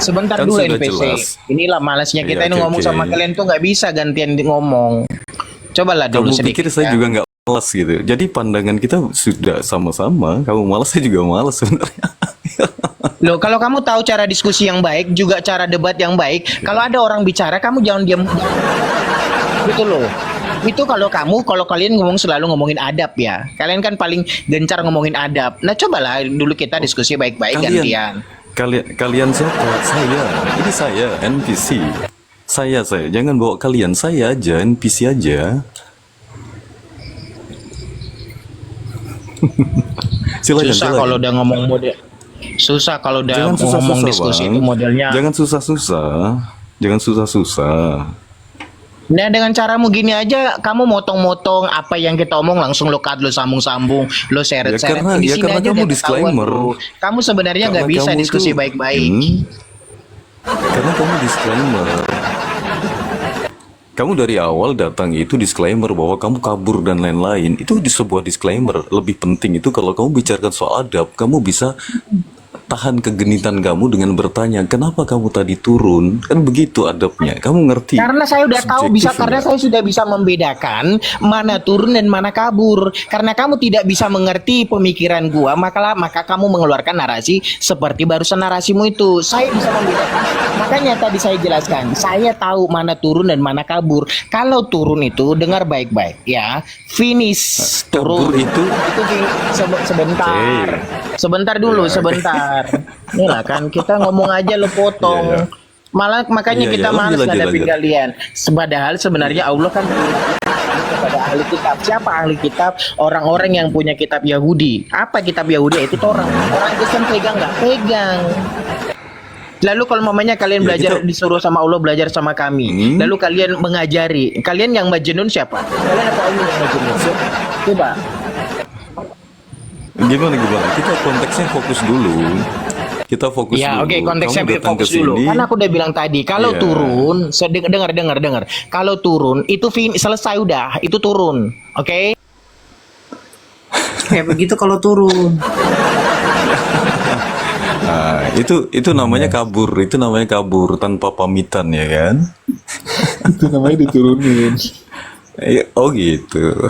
J: Sebentar
H: Kan
J: dulu
H: sudah
J: NPC.
H: jelas.
J: Inilah malasnya kita
H: Iya,
J: ini ngomong
H: oke.
J: sama kalian tuh nggak bisa gantian ngomong. Cobalah dulu
H: Kamu pikir
J: sedikit.
H: saya
J: ya.
H: juga nggak malas gitu. Jadi pandangan kita sudah sama-sama. Kamu malas, saya juga malas sebenarnya.
J: Loh, kalau kamu tahu cara diskusi yang baik, juga cara debat yang baik, kalau ada orang bicara, kamu jangan diam. Gitu loh. Itu kalau kalian ngomong selalu ngomongin adab ya. Kalian kan paling gencar ngomongin adab. Nah, cobalah dulu kita diskusi baik-baik gantian.
H: Kalian siapa? Saya. Ini saya, NPC. Saya. Jangan bawa kalian. Saya aja, NPC aja.
J: Susah kalau udah ngomong model. Susah kalau udah
H: Jangan
J: ngomong
H: susah-susah,
J: diskusi
H: Bang.
J: itu modelnya.
H: Jangan susah-susah.
J: Nah dengan caramu gini aja, kamu motong-motong apa yang kita omong langsung lo cut, lo sambung-sambung, lo seret-seret.
H: karena-
J: Di
H: ya
J: sini
H: karena
J: aja
H: kamu
J: udah ketahuan,
H: disclaimer.
J: bro. Kamu sebenarnya nggak
H: Karena
J: bisa
H: kamu
J: diskusi
H: itu-
J: baik-baik.
H: Karena kamu disclaimer. Kamu dari awal datang itu disclaimer bahwa kamu kabur dan lain-lain. Itu di sebuah disclaimer. Lebih penting itu kalau kamu bicarakan soal adab, kamu bisa tahan kegenitan kamu dengan bertanya, kenapa kamu tadi turun? Kan begitu adabnya. Kamu ngerti?
J: Karena saya udah tahu bisa,
H: Subjektif
J: karena
H: enggak?
J: saya sudah bisa membedakan mana turun dan mana kabur. Karena kamu tidak bisa mengerti pemikiran gua, maka kamu mengeluarkan narasi seperti barusan narasimu itu. Saya bisa membedakan. Makanya tadi saya jelaskan, saya tahu mana turun dan mana kabur. Kalau turun itu dengar baik-baik ya, finish turun.
H: Kabur itu
J: Sebentar. Sebentar dulu, sebentar. Inilah kan kita ngomong aja lo potong.
H: Iya, iya.
J: Malah makanya
H: Iya,
J: kita
H: iya,
J: malas
H: lanjut,
J: ngadepin
H: lanjut.
J: kalian. Padahal sebenarnya Allah kan kepada ahli kitab. Siapa ahli kitab? Orang-orang yang punya kitab Yahudi. Apa kitab Yahudi? Itu Torah. Orang Kristen pegang nggak? Pegang. Lalu kalau mamanya kalian
H: Ya,
J: belajar
H: kita-
J: disuruh sama Allah belajar sama kami. Lalu kalian mengajari. Kalian yang majnun siapa? Kalian apa Allah yang majnun? Coba.
H: Gimana? Kita konteksnya fokus dulu. Kita fokus
J: Ya,
H: dulu.
J: oke, konteksnya
H: Kamu datang
J: fokus
H: ke
J: dulu.
H: sini,
J: Karena aku udah bilang tadi, kalau
H: Iya.
J: turun, dengar. Kalau turun itu selesai udah, itu turun. Oke?
A: Kayak begitu kalau turun.
H: Nah, itu namanya kabur. Itu namanya kabur tanpa pamitan ya kan?
I: Itu namanya diturunin.
H: Oh gitu.